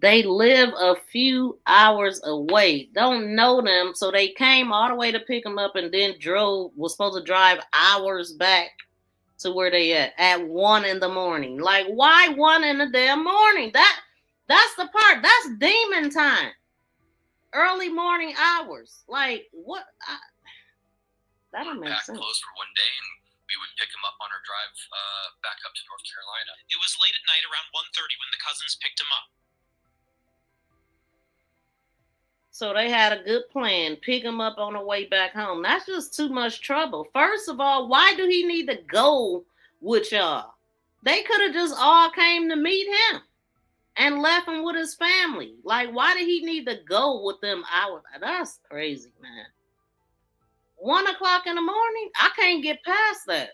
They live a few hours away. Don't know them, so they came all the way to pick him up and then was supposed to drive hours back to where they at 1 a.m. Like, why 1 in the damn morning? That's the part. That's demon time. Early morning hours. Like, what? That don't make sense. Closed for one day, and we would pick him up on our drive back up to North Carolina. It was late at night, around 1:30, when the cousins picked him up. So they had a good plan. Pick him up on the way back home. That's just too much trouble. First of all, why do he need to go with y'all? They could have just all came to meet him and left him with his family. Like, why did he need to go with them hours? That's crazy, man. 1 o'clock in the morning? I can't get past that.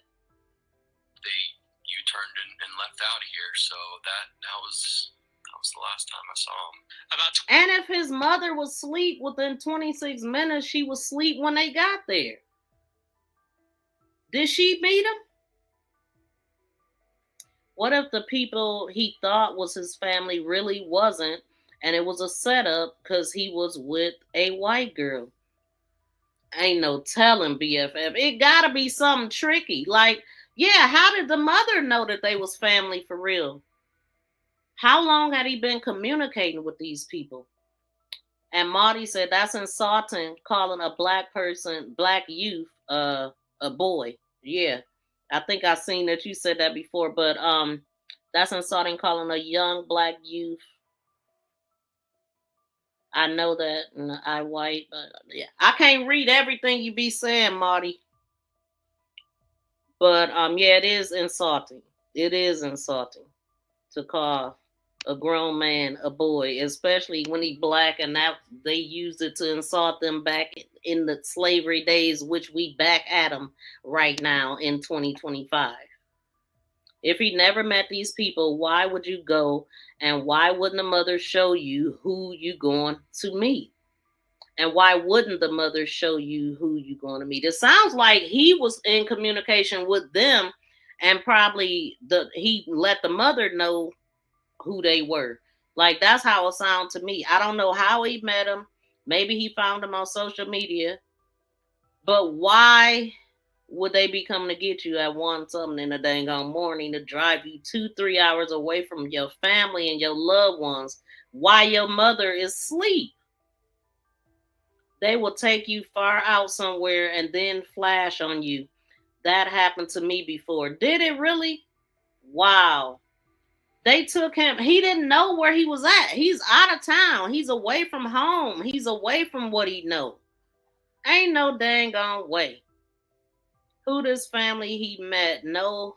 They U-turned and left out of here, so that was the last time I saw him. And if his mother was asleep within 26 minutes, she was asleep when they got there. Did she meet him? What if the people he thought was his family really wasn't, and it was a setup because he was with a white girl? Ain't no telling, BFF. It gotta be something tricky. Like, yeah, how did the mother know that they was family for real? How long had he been communicating with these people? And Marty said that's insulting, calling a black youth, a boy. Yeah, I think I seen that you said that before, but that's insulting, calling a young black youth. I know that, and I white, but yeah, I can't read everything you be saying, Marty. But yeah, it is insulting. It is insulting to call a grown man a boy, especially when he black, and that they used it to insult them back in the slavery days, which we back at them right now in 2025. If he never met these people, why would you go, and why wouldn't the mother show you who you going to meet? And why wouldn't the mother show you who you going to meet? It sounds like he was in communication with them, and probably he let the mother know who they were. Like, that's how it sounds to me. I don't know how he met him. Maybe he found him on social media. But why would they be coming to get you at 1 something in the dang on morning to drive you 2-3 hours away from your family and your loved ones while your mother is asleep? They will take you far out somewhere and then flash on you. That happened to me before. Did it really? Wow. They took him. He didn't know where he was at. He's out of town. He's away from home. He's away from what he knows. Ain't no dang on way. Who this family he met? No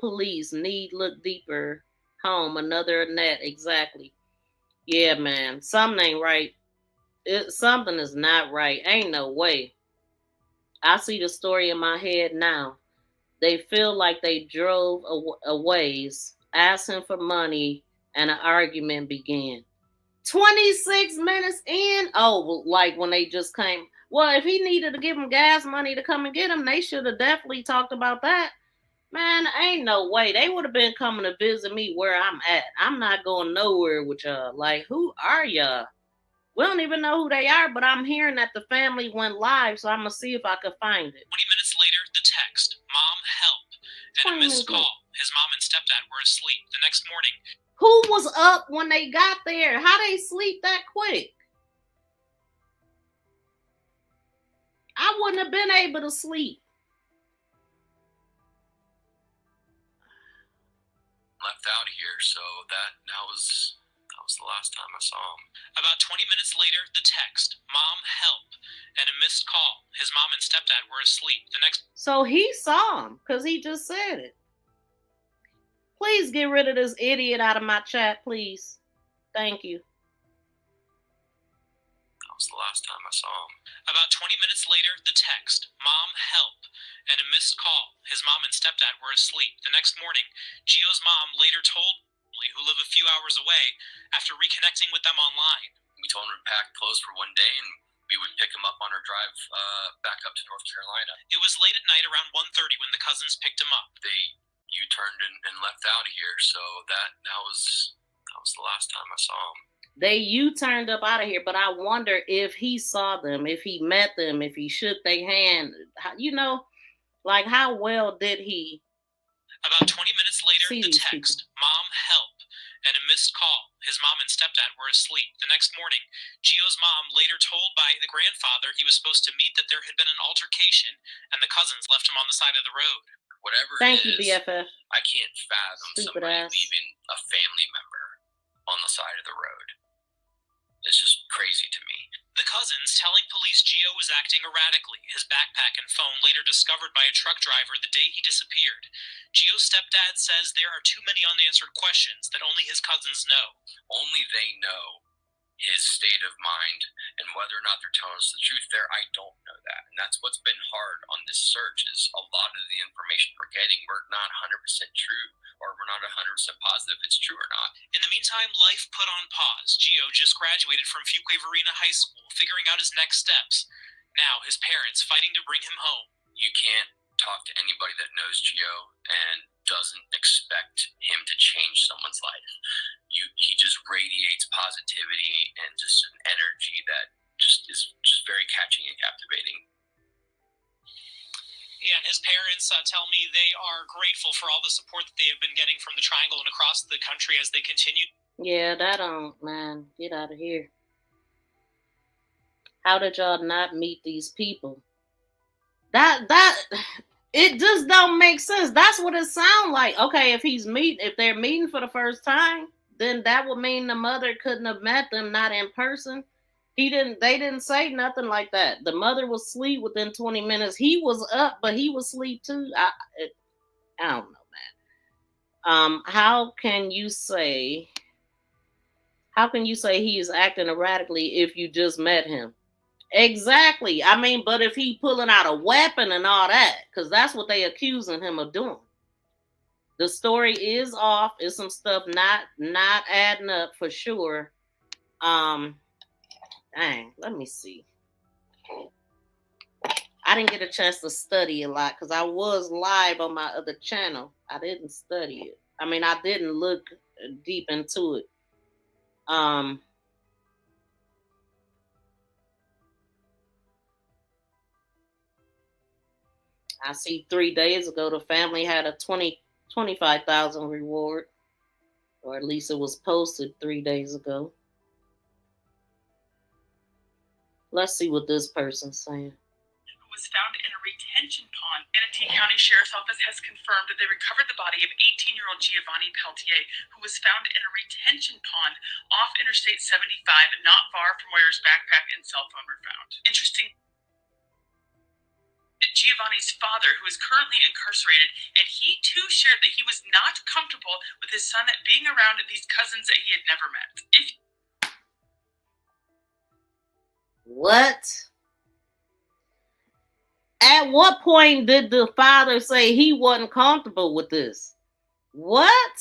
police. Need look deeper. Home. Another net. Exactly. Yeah, man. Something ain't right. Something is not right. Ain't no way. I see the story in my head now. They feel like they drove a ways, asking for money, and an argument began. 26 minutes in? Oh, like when they just came. Well, if he needed to give him gas money to come and get him, they should have definitely talked about that. Man, ain't no way. They would have been coming to visit me where I'm at. I'm not going nowhere with y'all. Like, who are y'all? We don't even know who they are, but I'm hearing that the family went live, so I'm going to see if I can find it. 20 minutes later, the text, Mom, help, and a missed call. His mom and stepdad were asleep. The next morning, who was up when they got there? How they sleep that quick? I wouldn't have been able to sleep. Left out here, so that was the last time I saw him. About 20 minutes later, the text, Mom, help, and a missed call. His mom and stepdad were asleep. The next. So he saw him because he just said it. Please get rid of this idiot out of my chat, please. Thank you. That was the last time I saw him. About 20 minutes later, the text, Mom, help, and a missed call. His mom and stepdad were asleep. The next morning, Gio's mom later told who live a few hours away after reconnecting with them online. We told him to pack clothes for one day and we would pick him up on our drive back up to North Carolina. It was late at night around 1:30 when the cousins picked him up. They U-turned and left out of here, so that was the last time I saw him. They U-turned up out of here, but I wonder if he saw them, if he met them, if he shook their hand. You know, like how well did he? About 20 minutes later, the text, Mom, help, and a missed call. His mom and stepdad were asleep. The next morning, Gio's mom later told by the grandfather he was supposed to meet that there had been an altercation and the cousins left him on the side of the road. Whatever Thank it you, is, BFF. I can't fathom Stupid somebody ass. leaving a family member on the side of the road. It's just crazy to me. The cousins telling police Gio was acting erratically, his backpack and phone later discovered by a truck driver the day he disappeared. Gio's stepdad says there are too many unanswered questions that only his cousins know. Only they know his state of mind, and whether or not they're telling us the truth there, I don't know that. And that's what's been hard on this search is a lot of the information we're getting, we're not 100% true, or we're not 100% positive if it's true or not. In the meantime, life put on pause. Gio just graduated from Fuquay-Varina High School, figuring out his next steps. Now, his parents fighting to bring him home. You can't talk to anybody that knows Gio and doesn't expect him to change someone's life. He just radiates positivity and just an energy that just is just very catching and captivating. Yeah, and his parents tell me they are grateful for all the support that they have been getting from the Triangle and across the country as they continue. Yeah, man, get out of here. How did y'all not meet these people? That it just don't make sense. That's what it sounds like. Okay, if they're meeting for the first time, then that would mean the mother couldn't have met them, not in person. They didn't say nothing like that. The mother was asleep within 20 minutes. He was up, but he was asleep too. I don't know, man. How can you say he is acting erratically if you just met him? Exactly. I mean, but if he pulling out a weapon and all that, because that's what they accusing him of doing. The story is off. It's some stuff not adding up for sure. Dang, let me see. I didn't get a chance to study a lot because I was live on my other channel. I didn't study it. I mean, I didn't look deep into it. I see 3 days ago the family had a $25,000 reward, or at least it was posted 3 days ago. Let's see what this person's saying. Who was found in a retention pond. Manatee County Sheriff's Office has confirmed that they recovered the body of 18-year-old Giovanni Pelletier, who was found in a retention pond off Interstate 75, not far from where his backpack and cell phone were found. Interesting. Giovanni's father, who is currently incarcerated, and he too shared that he was not comfortable with his son being around these cousins that he had never met. What? At what point did the father say he wasn't comfortable with this? What?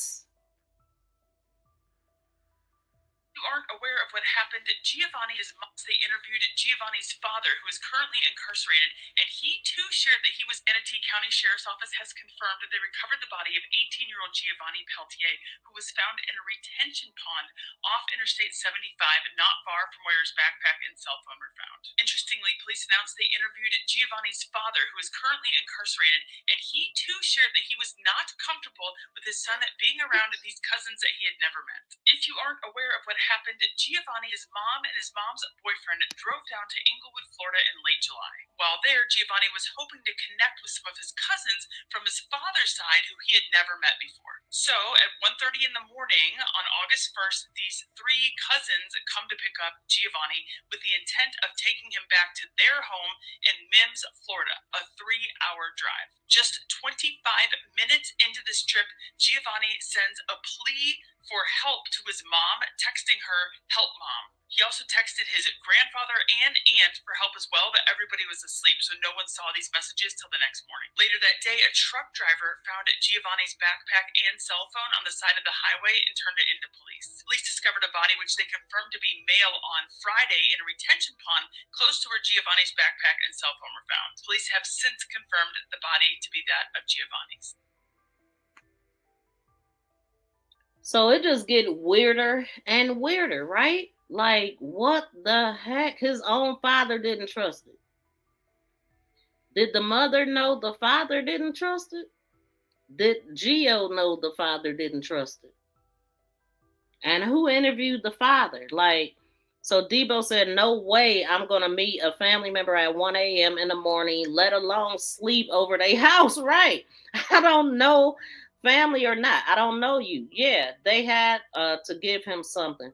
You aren't aware of what happened. Giovanni, his mom, they interviewed Giovanni's father, who is currently incarcerated, and he too shared that he was. Manatee County Sheriff's Office has confirmed that they recovered the body of 18-year-old Giovanni Pelletier, who was found in a retention pond off Interstate 75, not far from where his backpack and cell phone were found. Interestingly, police announced they interviewed Giovanni's father, who is currently incarcerated, and he too shared that he was not comfortable with his son being around these cousins that he had never met. If you aren't aware of what happened, Giovanni, his mom, and his mom's boyfriend drove down to Inglewood, Florida in late July. While there, Giovanni was hoping to connect with some of his cousins from his father's side who he had never met before. So, at 1:30 in the morning on August 1st, these three cousins come to pick up Giovanni with the intent of taking him back to their home in Mims, Florida, a 3-hour drive. Just 25 minutes into this trip, Giovanni sends a plea for help to his mom, texting her, "Help, Mom." He also texted his grandfather and aunt for help as well, but everybody was asleep, so no one saw these messages till the next morning. Later that day, a truck driver found Giovanni's backpack and cell phone on the side of the highway and turned it into police. Police discovered a body which they confirmed to be male on Friday in a retention pond close to where Giovanni's backpack and cell phone were found. Police have since confirmed the body to be that of Giovanni's. So it just get weirder and weirder, right? Like, what the heck? His own father didn't trust it. Did the mother know the father didn't trust it? Did Gio know the father didn't trust it? And who interviewed the father? Like, so Debo said, no way I'm going to meet a family member at 1 a.m. in the morning, let alone sleep over their house, right? I don't know family or not. I don't know you. Yeah, they had to give him something.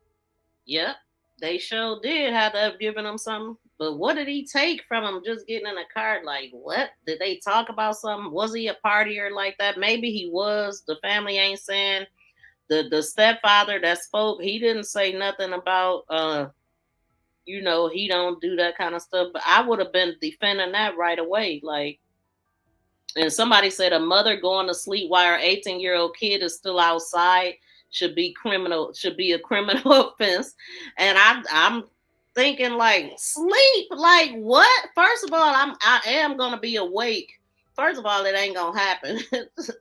Yep, they sure did have to have given him something. But what did he take from him just getting in a car? Like, what? Did they talk about something? Was he a partier like that? Maybe he was. The family ain't saying. The stepfather that spoke, he didn't say nothing about, he don't do that kind of stuff. But I would have been defending that right away. Like, and somebody said a mother going to sleep while her 18-year-old kid is still outside should be a criminal offense. And I'm thinking, like, sleep, like what? First of all, I am gonna be awake. First of all, it ain't gonna happen.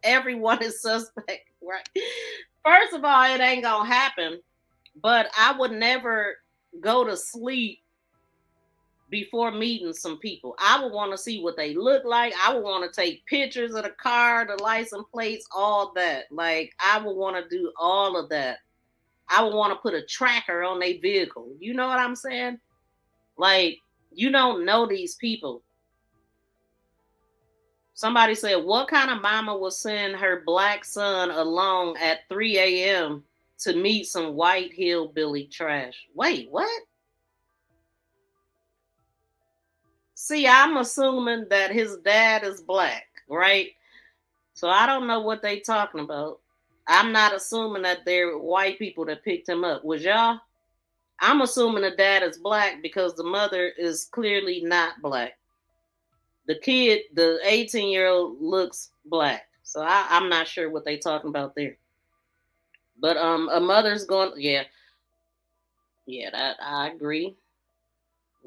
Everyone is suspect, right? First of all, it ain't gonna happen. But I would never go to sleep before meeting some people. I would want to see what they look like. I would want to take pictures of the car, the license plates, all that. Like, I would want to do all of that. I would want to put a tracker on their vehicle. You know what I'm saying? Like, you don't know these people. Somebody said, what kind of mama will send her black son along at 3 a.m. to meet some white hillbilly trash? Wait, what? See, I'm assuming that his dad is black, right? So I don't know what they talking about. I'm not assuming that they're white people that picked him up. Was y'all? I'm assuming the dad is black because the mother is clearly not black. The kid, the 18-year-old, looks black. So I'm not sure what they talking about there. But a mother's going, yeah, that I agree.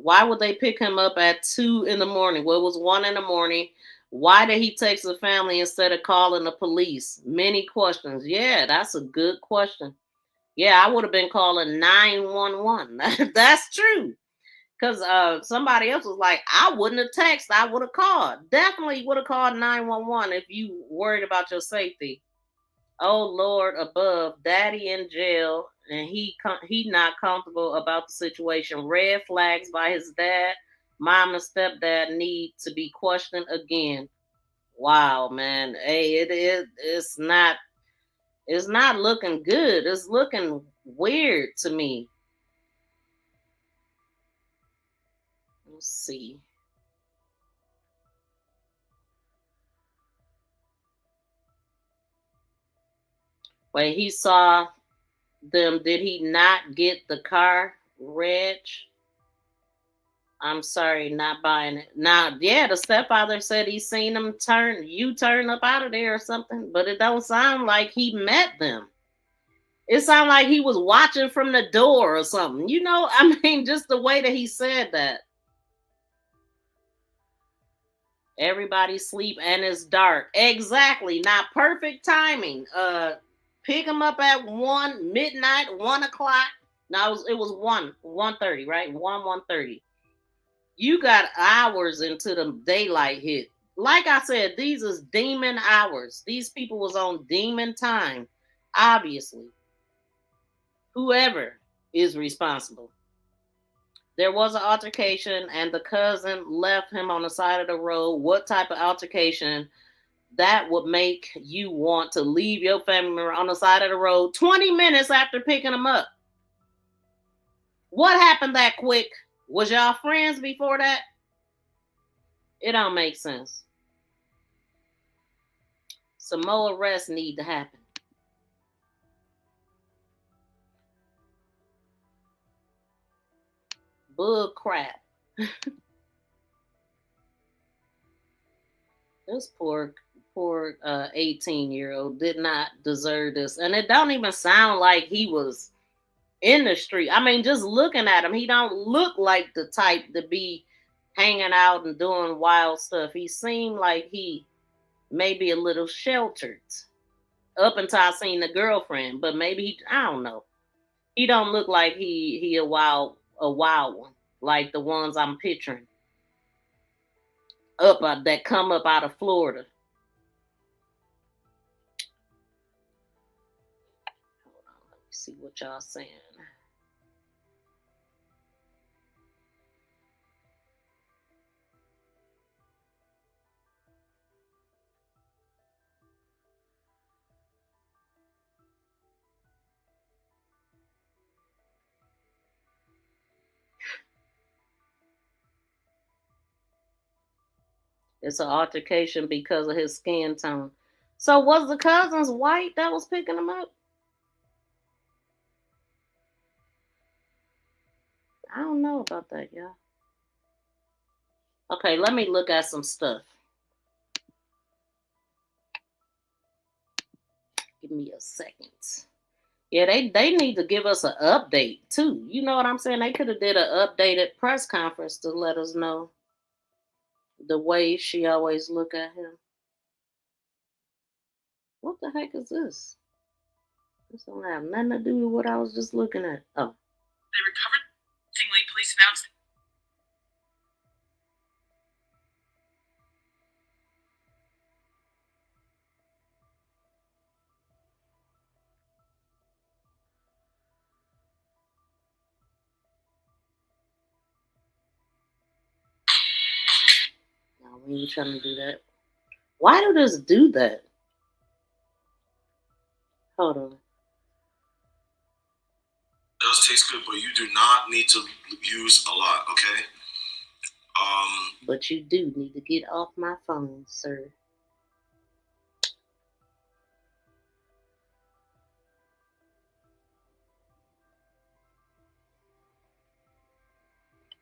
Why would they pick him up at 2 in the morning? Well, it was 1 in the morning. Why did he text the family instead of calling the police? Many questions. Yeah, that's a good question. Yeah, I would have been calling 911. That's true. Because somebody else was like, I wouldn't have texted. I would have called. Definitely would have called 911 if you worried about your safety. Oh, Lord above, daddy in jail, and he not comfortable about the situation. Red flags by his dad. Mom and stepdad need to be questioned again. Wow, man. Hey, it's not looking good. It's looking weird to me. Let's see. When he saw them, did he not get the car, Reg? I'm sorry, not buying it. Now, yeah, the stepfather said he seen them turn up out of there or something, but it don't sound like he met them. It sounded like he was watching from the door or something. You know, I mean, just the way that he said that. Everybody sleep and it's dark. Exactly. Not perfect timing. Pick him up at midnight, 1 o'clock. No, it was 1:30, right? 1:30. You got hours into the daylight hit. Like I said, these is demon hours. These people was on demon time, obviously. Whoever is responsible. There was an altercation and the cousin left him on the side of the road. What type of altercation that would make you want to leave your family member on the side of the road 20 minutes after picking him up? What happened that quick? Was y'all friends before that? It don't make sense. Some more arrests need to happen. Bull crap. This poor 18-year-old did not deserve this. And it don't even sound like he was in the street. I mean, just looking at him, he don't look like the type to be hanging out and doing wild stuff. He seemed like he may be a little sheltered up until I seen the girlfriend, but maybe I don't know. He don't look like he a wild one, like the ones I'm picturing that come up out of Florida. Hold on, let me see what y'all saying. It's an altercation because of his skin tone. So was the cousins white that was picking him up? I don't know about that, y'all. Okay, let me look at some stuff. Give me a second. Yeah, they need to give us an update too. You know what I'm saying? They could have did an updated press conference to let us know the way she always look at him. What the heck is this? This don't have nothing to do with what I was just looking at. Oh. They recovered. Police announced. No, we ain't trying to do that. Why do this do that? Hold on. Does taste good, but you do not need to use a lot, okay? But you do need to get off my phone, sir.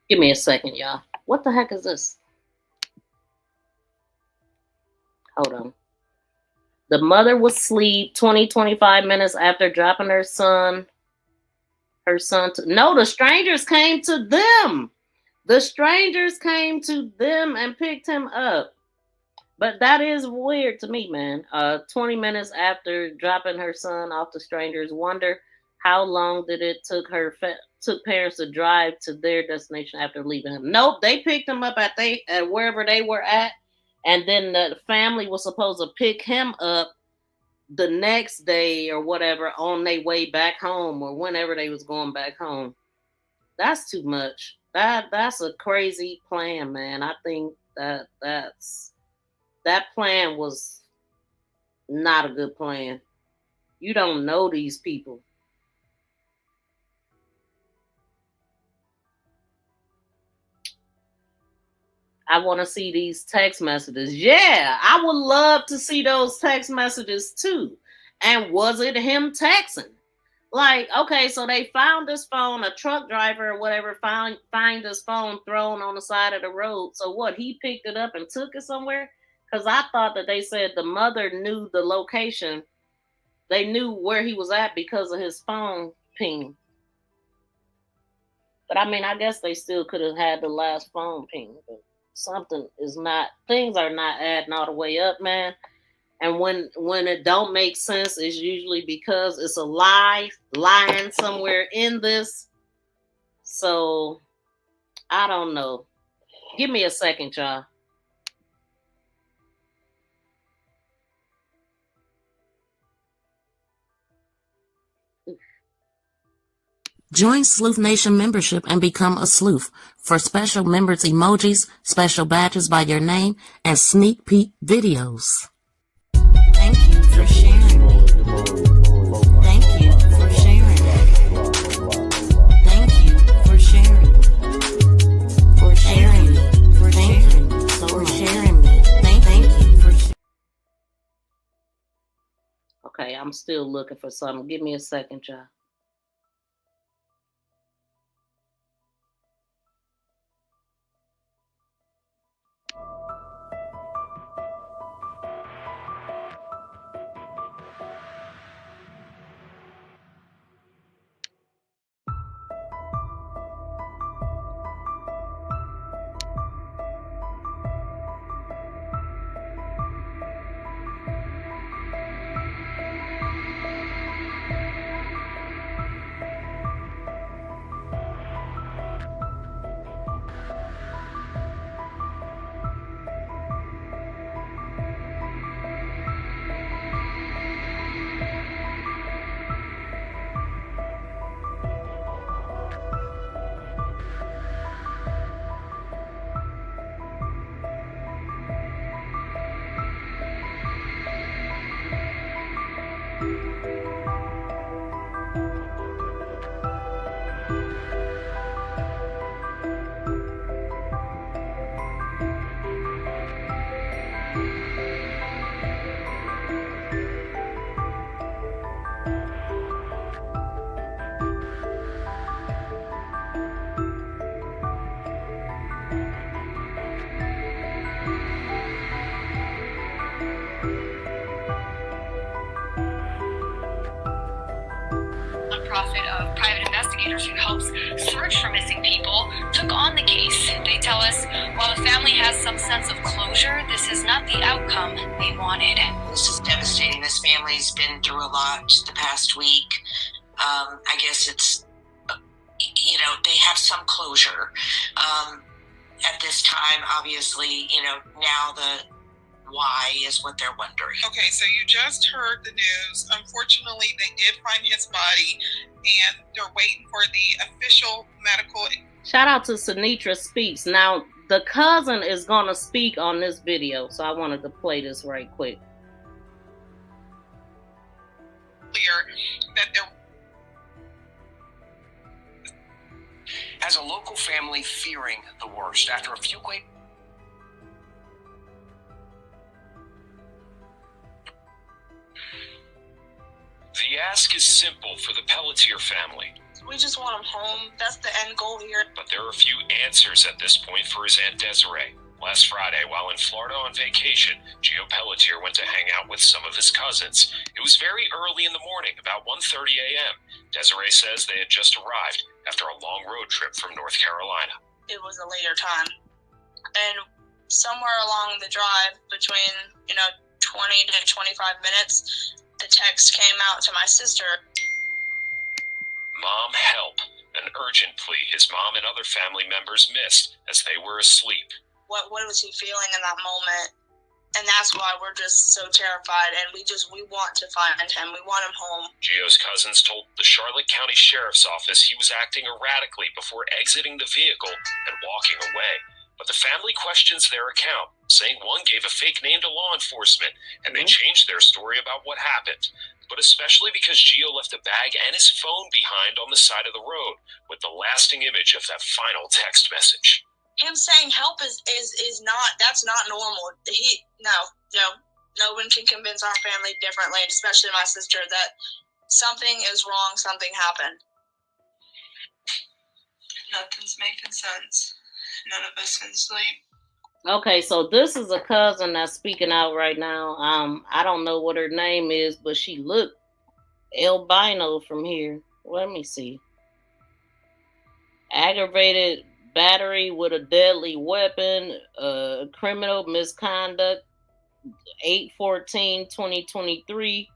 Give me a second, y'all. What the heck is this? Hold on. The mother was asleep 25 minutes after dropping her son. No, the strangers came to them. The strangers came to them and picked him up. But that is weird to me, man. 20 minutes after dropping her son off, the strangers. Wonder how long did it took parents to drive to their destination after leaving him. Nope, they picked him up at wherever they were at, and then the family was supposed to pick him up the next day or whatever on their way back home or whenever they was going back home. That's too much. That's a crazy plan, man. I think that plan was not a good plan. You don't know these people. I want to see these text messages. Yeah, I would love to see those text messages too. And was it him texting? Like, okay, so they found this phone, a truck driver or whatever find this phone thrown on the side of the road. So what, he picked it up and took it somewhere? Because I thought that they said the mother knew the location. They knew where he was at because of his phone ping. But I mean, I guess they still could have had the last phone ping. But things are not adding all the way up, man. And when it don't make sense, it's usually because it's a lying somewhere in this. So I don't know. Give me a second, y'all. Join Sleuth Nation membership and become a sleuth for special members emojis, special badges by your name, and sneak peek videos. Thank you for sharing. Thank you for sharing. Thank you for sharing. For sharing. For sharing. For sharing me. Thank you for sharing. Okay, I'm still looking for something. Give me a second, y'all. Nonprofit of private investigators who helps search for missing people took on the case. They tell us while the family has some sense of closure, this is not the outcome they wanted. This is devastating. This family's been through a lot the past week. I guess it's, they have some closure. At this time, obviously, now the why is what they're wondering. Okay, so you just heard the news. Unfortunately, they did find his body, and they're waiting for the official medical. Shout out to Sinitra Speaks. Now, the cousin is going to speak on this video, so I wanted to play this right quick. That they're as a local family fearing the worst after a few quick. The ask is simple for the Pelletier family. We just want him home. That's the end goal here. But there are few answers at this point for his Aunt Desiree. Last Friday, while in Florida on vacation, Gio Pelletier went to hang out with some of his cousins. It was very early in the morning, about 1:30 a.m. Desiree says they had just arrived after a long road trip from North Carolina. It was a later time. And somewhere along the drive between, 20 to 25 minutes, the text came out to my sister. Mom, help. An urgent plea his mom and other family members missed as they were asleep. What was he feeling in that moment? And that's why we're just so terrified, and we want to find him. We want him home. Gio's cousins told the Charlotte County Sheriff's Office he was acting erratically before exiting the vehicle and walking away. But the family questions their account, saying one gave a fake name to law enforcement, and they changed their story about what happened. But especially because Gio left a bag and his phone behind on the side of the road, with the lasting image of that final text message. Him saying help is not, that's not normal. No, No one can convince our family differently, especially my sister, that something is wrong, something happened. Nothing's making sense. None of us can sleep. Okay, so this is a cousin that's speaking out right now. I don't know what her name is, but she looked albino from here. Let me see. Aggravated battery with a deadly weapon, criminal misconduct, 8/14/2023.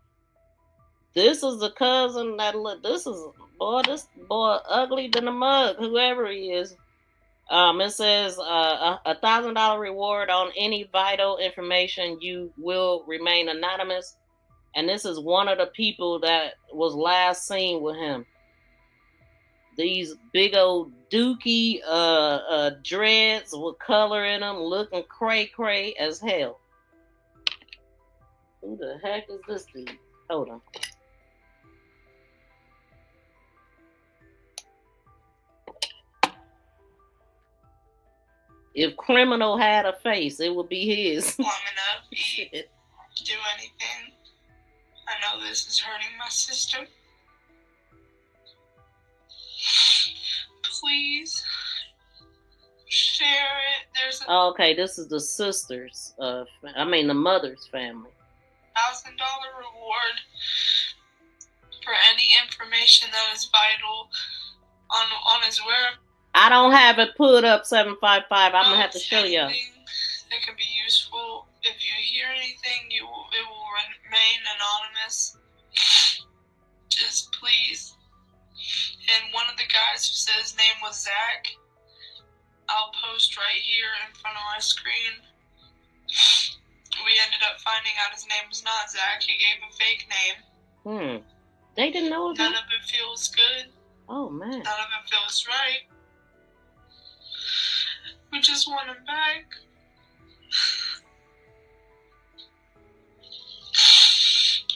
This is a cousin that look. This boy ugly than a mug, whoever he is. It says a $1,000 reward on any vital information. You will remain anonymous. And this is one of the people that was last seen with him. These big old dookie dreads with color in them, looking cray as hell. Who the heck is this dude? Hold on. If criminal had a face, it would be his. Long enough, eat, do anything. I know this is hurting my sister. Please share it. There's a Okay, this is the sisters. The mother's family. $1,000 reward for any information that is vital on his whereabouts. I don't have it put up 755. I'm gonna have to show you. That can be useful. If you hear anything, it will remain anonymous. Just please. And one of the guys who said his name was Zach, I'll post right here in front of my screen. We ended up finding out his name was not Zach. He gave a fake name. They didn't know None of it feels good. Oh man. None of it feels right. We just want him back.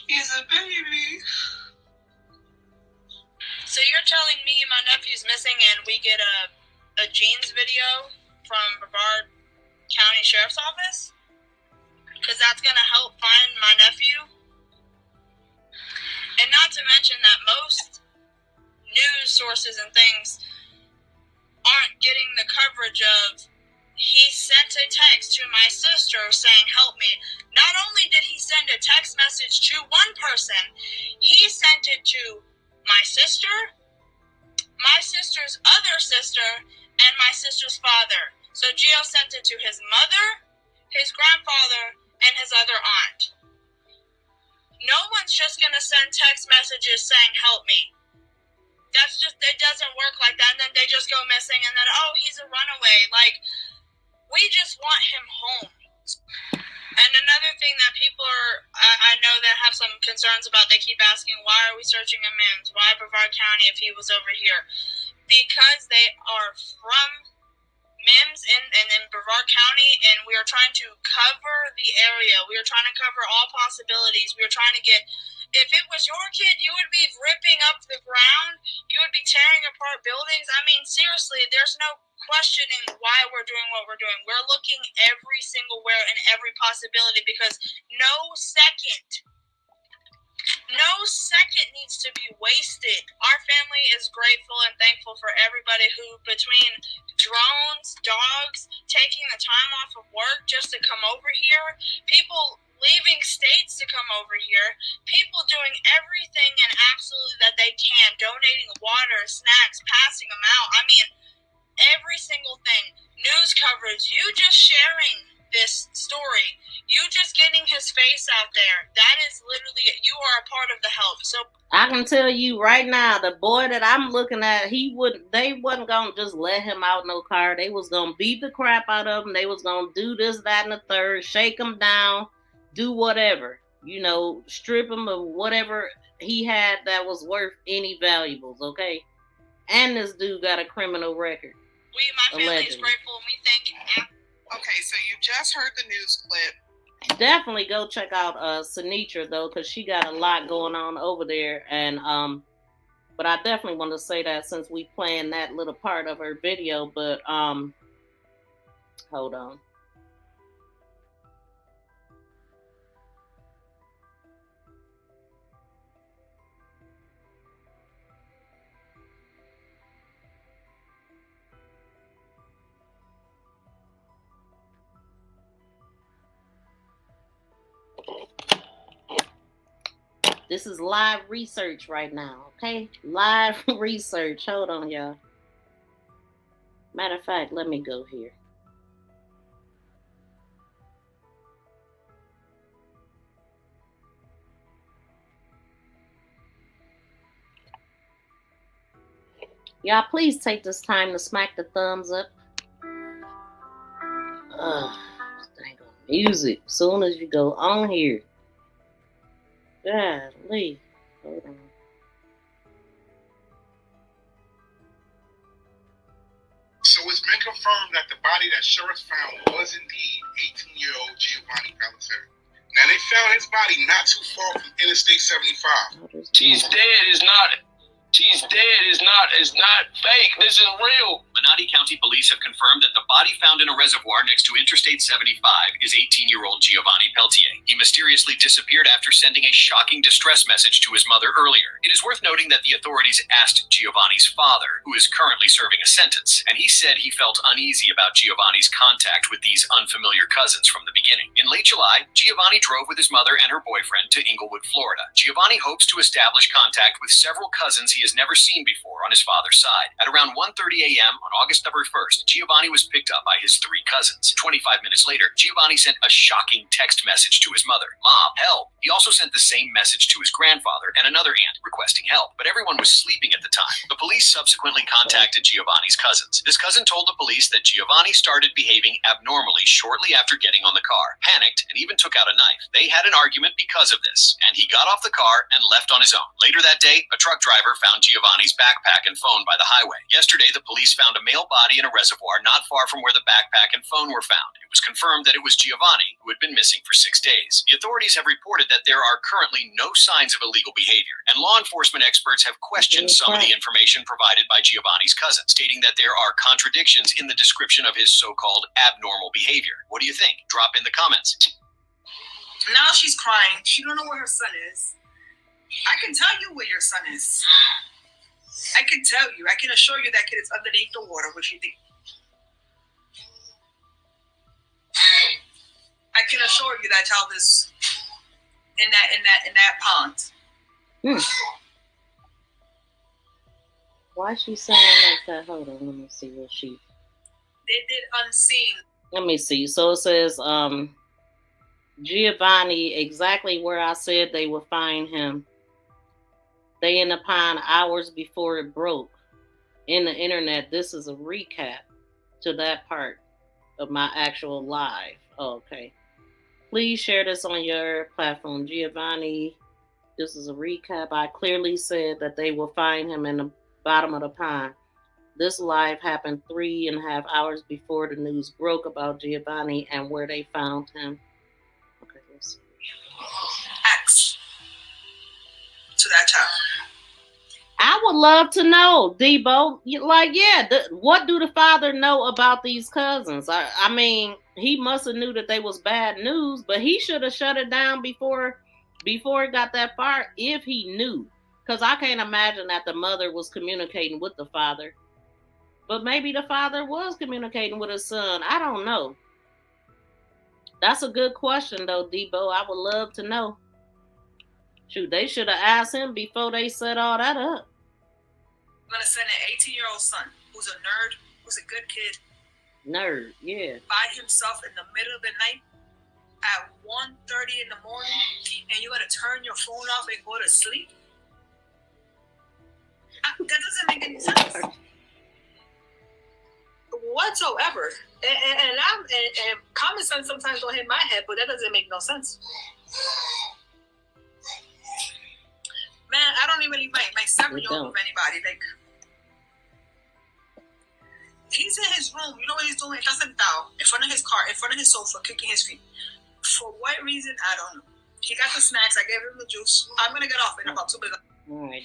He's a baby. So you're telling me my nephew's missing and we get a jeans video from Brevard County Sheriff's Office? Because that's going to help find my nephew? And not to mention that most news sources and things aren't getting the coverage of, he sent a text to my sister saying, help me. Not only did he send a text message to one person, he sent it to my sister, my sister's other sister, and my sister's father. So Gio sent it to his mother, his grandfather, and his other aunt. No one's just going to send text messages saying, help me. It doesn't work like that. And then they just go missing and then, oh, he's a runaway. Like, we just want him home. And another thing that people I know that have some concerns about, they keep asking, why are we searching in Mims? Why Brevard County if he was over here? Because they are from Mims in Brevard County, and we are trying to cover the area. We are trying to cover all possibilities. We are trying to get, if it was your kid, you would be ripping up the ground. You would be tearing apart buildings. I mean, seriously, there's no questioning why we're doing what we're doing. We're looking every single where and every possibility because no second needs to be wasted. Our family is grateful and thankful for everybody who, between drones, dogs, taking the time off of work just to come over here, people leaving states to come over here, people doing everything and absolutely that they can, donating water, snacks, passing them out. I mean, every single thing, news coverage, you just sharing this story, you just getting his face out there, that is literally it. You are a part of the help. So I can tell you right now, the boy that I'm looking at, they wasn't gonna just let him out no car. They was gonna beat the crap out of him. They was gonna do this, that, and the third, shake him down, do whatever, strip him of whatever he had that was worth any valuables, okay? And this dude got a criminal record. My family is grateful, and we thank you. Okay, so you just heard the news clip. Definitely go check out Sinitra though, because she got a lot going on over there. And but I definitely want to say that since we playing that little part of her video. But hold on. This is live research right now, okay? Live research. Hold on, y'all. Matter of fact, let me go here. Y'all, please take this time to smack the thumbs up. Dang on music. As soon as you go on here. Golly. Hold on. So it's been confirmed that the body that sheriffs found was indeed 18-year-old Giovanni Pelletier. Now they found his body not too far from Interstate 75. She's dead is not fake. This is real. Manatee County police have confirmed that the body found in a reservoir next to Interstate 75 is 18-year-old Giovanni Pelletier. He mysteriously disappeared after sending a shocking distress message to his mother earlier. It is worth noting that the authorities asked Giovanni's father, who is currently serving a sentence, and he said he felt uneasy about Giovanni's contact with these unfamiliar cousins from the beginning. In late July, Giovanni drove with his mother and her boyfriend to Inglewood, Florida. Giovanni hopes to establish contact with several cousins he has never seen before on his father's side. At around 1:30 a.m. on August 1st, Giovanni was picked up by his 3 cousins. 25 minutes later, Giovanni sent a shocking text message to his mother. "Mom, help." He also sent the same message to his grandfather and another aunt requesting help, but everyone was sleeping at the time. The police subsequently contacted Giovanni's cousins. This cousin told the police that Giovanni started behaving abnormally shortly after getting on the car, panicked, and even took out a knife. They had an argument because of this, and he got off the car and left on his own. Later that day, a truck driver found Giovanni's backpack and phone by the highway. Yesterday, the police found a male body in a reservoir not far from where the backpack and phone were found. It was confirmed that it was Giovanni, who had been missing for 6 days. The authorities have reported that there are currently no signs of illegal behavior, and law enforcement experts have questioned some of the information provided by Giovanni's cousin, stating that there are contradictions in the description of his so-called abnormal behavior. What do you think? Drop in the comments. Now she's crying. She don't know where her son is. I can tell you where your son is. I can tell you. I can assure you that kid is underneath the water. What you think? I can assure you that child is in that pond. Why is she saying like that? Hold on, let me see what she. They did unseen. Let me see. So it says, Giovanni, exactly where I said they would find him. They in the pond hours before it broke. In the internet, this is a recap to that part of my actual live. Oh, okay. Please share this on your platform. Giovanni, this is a recap. I clearly said that they will find him in the bottom of the pond. This live happened 3.5 hours before the news broke about Giovanni and where they found him. Okay, let's see. X to that child. I would love to know, Debo. What do the father know about these cousins? I mean, he must have knew that they was bad news, but he should have shut it down before it got that far, if he knew. Because I can't imagine that the mother was communicating with the father. But maybe the father was communicating with his son. I don't know. That's a good question, though, Debo. I would love to know. Shoot, they should have asked him before they set all that up. I'm going to send an 18-year-old son who's a nerd, who's a good kid. Nerd, yeah. By himself in the middle of the night at 1:30 in the morning, and you're going to turn your phone off and go to sleep? That doesn't make any sense whatsoever. And common sense sometimes don't hit my head, but that doesn't make no sense. Man, I don't even leave my 7-year-old with anybody. Like, he's in his room. You know what he's doing? Está sentado in front of his car, in front of his sofa, kicking his feet. For what reason? I don't know. He got the snacks. I gave him the juice. I'm gonna get off in about 2 minutes. All right,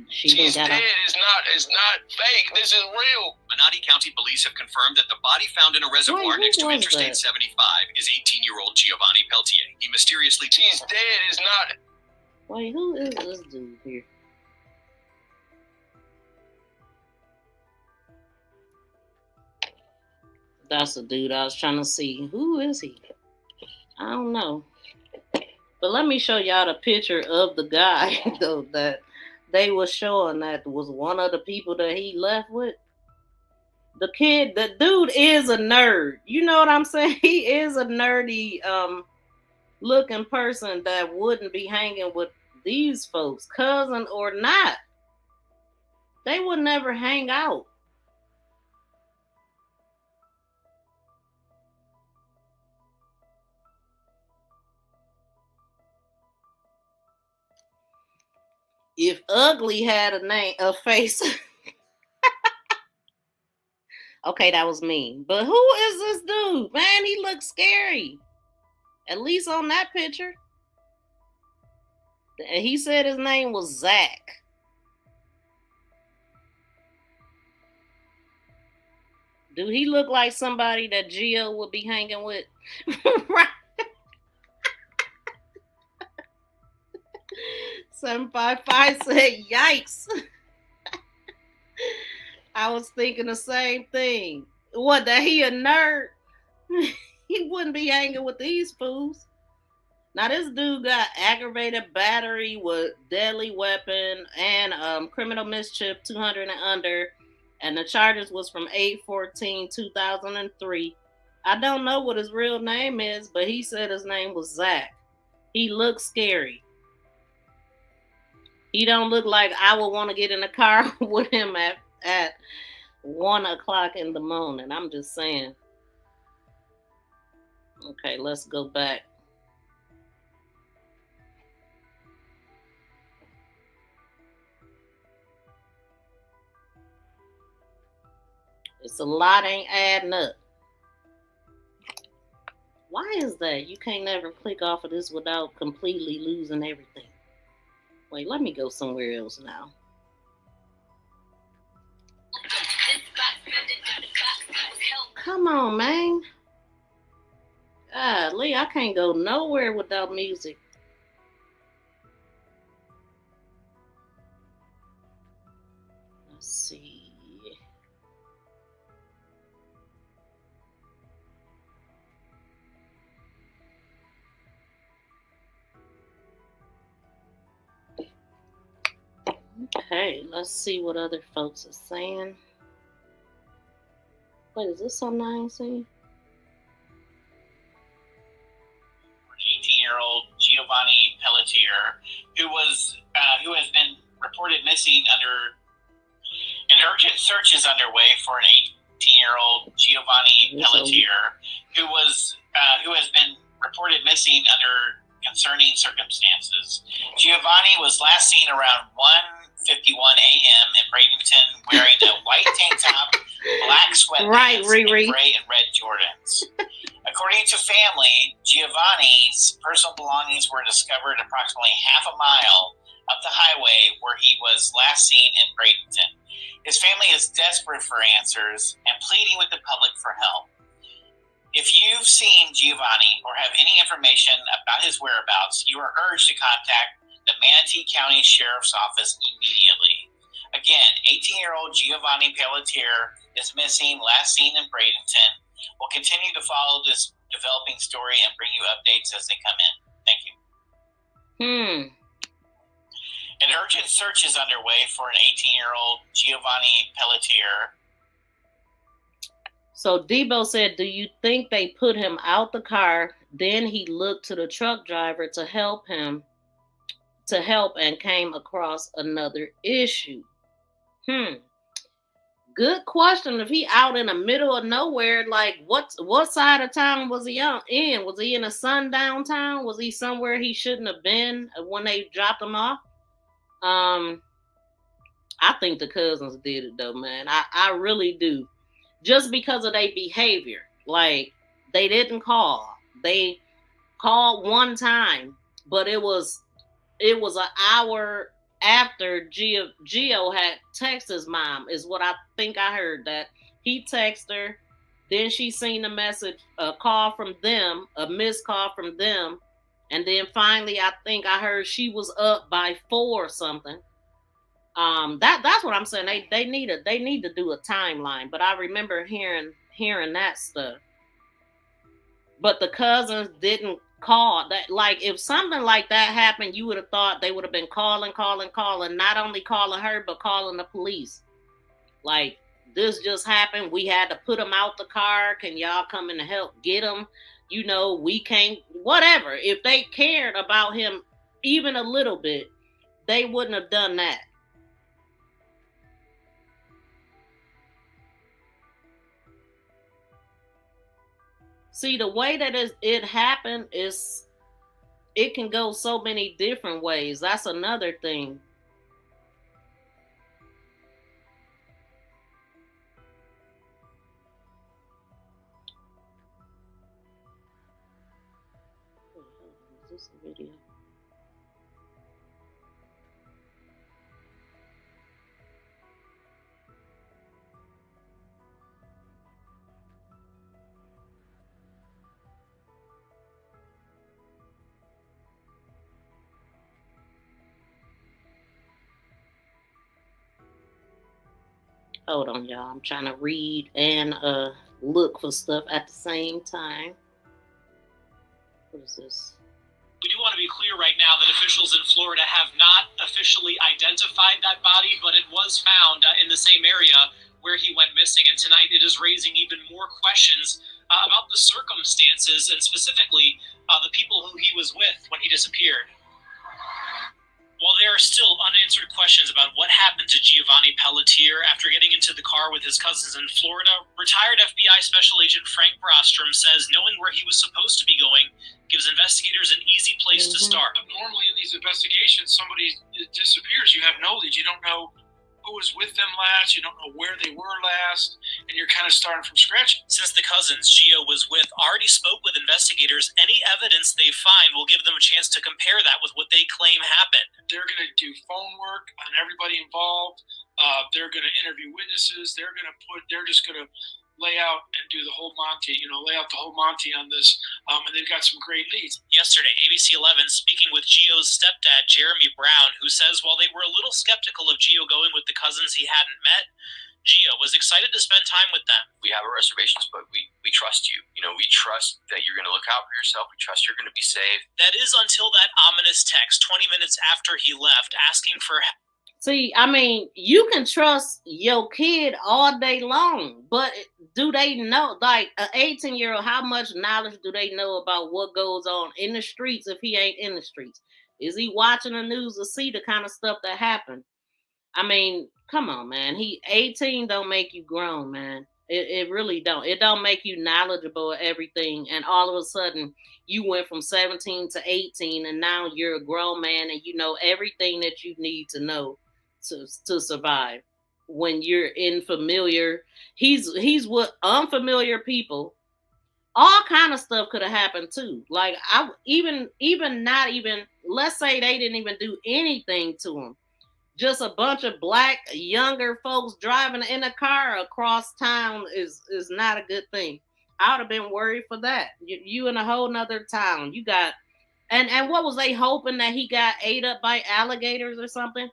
she's dead. It's not fake. This is real. Manatee County police have confirmed that the body found in a reservoir next to Interstate 75 is 18-year-old Giovanni Pelletier. He mysteriously. She's dead. It's not. Wait, who is this dude here? That's the dude I was trying to see. Who is he? I don't know. But let me show y'all the picture of the guy though that they were showing that was one of the people that he left with. The dude is a nerd. You know what I'm saying? He is a nerdy looking person that wouldn't be hanging with these folks, cousin or not. They would never hang out. If Ugly had a face. Okay, that was me. But who is this dude? Man, he looks scary. At least on that picture. And he said his name was Zach. Do he look like somebody that Gio would be hanging with? Right. 755 said, yikes. I was thinking the same thing. What, that he a nerd? He wouldn't be hanging with these fools. Now, this dude got aggravated battery with deadly weapon and criminal mischief 200 and under. And the charges was from 8/14/2003. I don't know what his real name is, but he said his name was Zach. He looks scary. He don't look like I would want to get in the car with him at 1 o'clock in the morning. I'm just saying. Okay, let's go back. It's a lot ain't adding up. Why is that? You can't never click off of this without completely losing everything. Wait, let me go somewhere else now. Come on, man. Golly, I can't go nowhere without music. Let's see. Okay, let's see what other folks are saying. Wait, is this something I ain't seen? 18-year-old Giovanni Pelletier, who has been reported missing under an urgent search is underway for an 18-year-old Giovanni Pelletier, who has been reported missing under concerning circumstances. Giovanni was last seen around 1:51 a.m. in Bradenton wearing a white tank top, black sweatpants, and gray and red Jordans. According to family, Giovanni's personal belongings were discovered approximately half a mile up the highway where he was last seen in Bradenton. His family is desperate for answers and pleading with the public for help. If you've seen Giovanni or have any information about his whereabouts, you are urged to contact the Manatee County Sheriff's Office immediately. Again, 18-year-old Giovanni Pelletier is missing, last seen in Bradenton. We'll continue to follow this developing story and bring you updates as they come in. Thank you. An urgent search is underway for an 18-year-old Giovanni Pelletier. So Debo said, do you think they put him out the car? Then he looked to the truck driver to help and came across another issue. Good question. If he out in the middle of nowhere, like what side of town was he in? Was he in a sundown town? Was he somewhere he shouldn't have been when they dropped him off? I think the cousins did it though, man. I really do. Just because of their behavior. Like, they didn't call. They called one time, but it was an hour after Gio had texted his mom, is what I think I heard, that he texted her. Then she seen a message, a call from them, a missed call from them. And then finally, I think I heard she was up by 4 or something. That's what I'm saying. They need to do a timeline. But I remember hearing that stuff. But the cousins didn't called. That, like, if something like that happened, you would have thought they would have been calling, not only calling her, but calling the police. Like, this just happened. We had to put him out the car. Can y'all come in to help get him? You know, we can't, whatever. If they cared about him even a little bit, they wouldn't have done that. See, the way that it happened is, it can go so many different ways. That's another thing. Is this a video? Hold on, y'all. I'm trying to read and look for stuff at the same time. What is this? We do want to be clear right now that officials in Florida have not officially identified that body, but it was found in the same area where he went missing. And tonight it is raising even more questions about the circumstances and specifically the people who he was with when he disappeared. While there are still unanswered questions about what happened to Giovanni Pelletier after getting into the car with his cousins in Florida, retired FBI Special Agent Frank Brostrom says knowing where he was supposed to be going gives investigators an easy place to start. Normally in these investigations, somebody disappears. You have no leads. You don't know who was with them last. You don't know where they were last. And you're kind of starting from scratch. Since the cousins Gio was with already spoke with investigators, any evidence they find will give them a chance to compare that with what they claim happened. They're going to do phone work on everybody involved. They're going to interview witnesses. They're just going to lay out and do the whole Monty, lay out the whole Monty on this. And they've got some great leads. Yesterday, ABC 11 speaking with Gio's stepdad, Jeremy Brown, who says while they were a little skeptical of Gio going with the cousins he hadn't met, Gio was excited to spend time with them. We have our reservations, but we trust you. We trust that you're going to look out for yourself. We trust you're going to be safe. That is until that ominous text 20 minutes after he left asking for help. See, I mean, you can trust your kid all day long, but do they know, like an 18-year-old, how much knowledge do they know about what goes on in the streets if he ain't in the streets? Is he watching the news to see the kind of stuff that happened? I mean, come on, man. 18 don't make you grown, man. It really don't. It don't make you knowledgeable of everything. And all of a sudden, you went from 17 to 18, and now you're a grown man, and you know everything that you need to know to survive. When you're in familiar, he's with unfamiliar people. All kind of stuff could have happened too. Like let's say they didn't even do anything to him. Just a bunch of black younger folks driving in a car across town is not a good thing. I would have been worried for that. You in a whole nother town. You got and what was they hoping that he got ate up by alligators or something?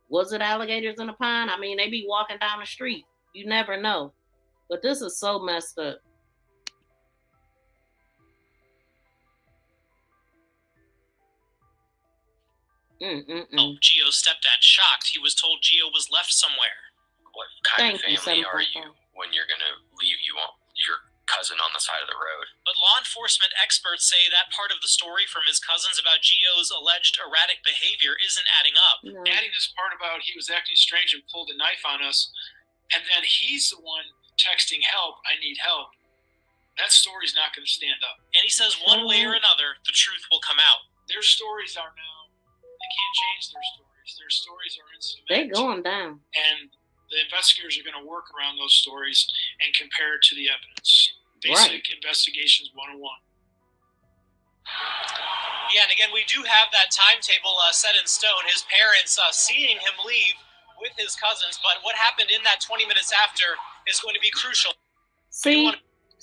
Was it alligators in the pond? I mean, they be walking down the street. You never know. But this is so messed up. Gio's stepdad shocked. He was told Gio was left somewhere. What kind of family are you when you're going to leave your cousin on the side of the road? But law enforcement experts say that part of the story from his cousins about Gio's alleged erratic behavior isn't adding up. No. Adding this part about he was acting strange and pulled a knife on us, and then he's the one texting help, I need help. That story's not going to stand up. And he says one way or another, the truth will come out. Their stories are now, they can't change their stories. Their stories are in cement. They're going down. And the investigators are going to work around those stories and compare it to the evidence. Basic investigations 101. Yeah, and again, we do have that timetable set in stone. His parents seeing him leave with his cousins, but what happened in that 20 minutes after is going to be crucial.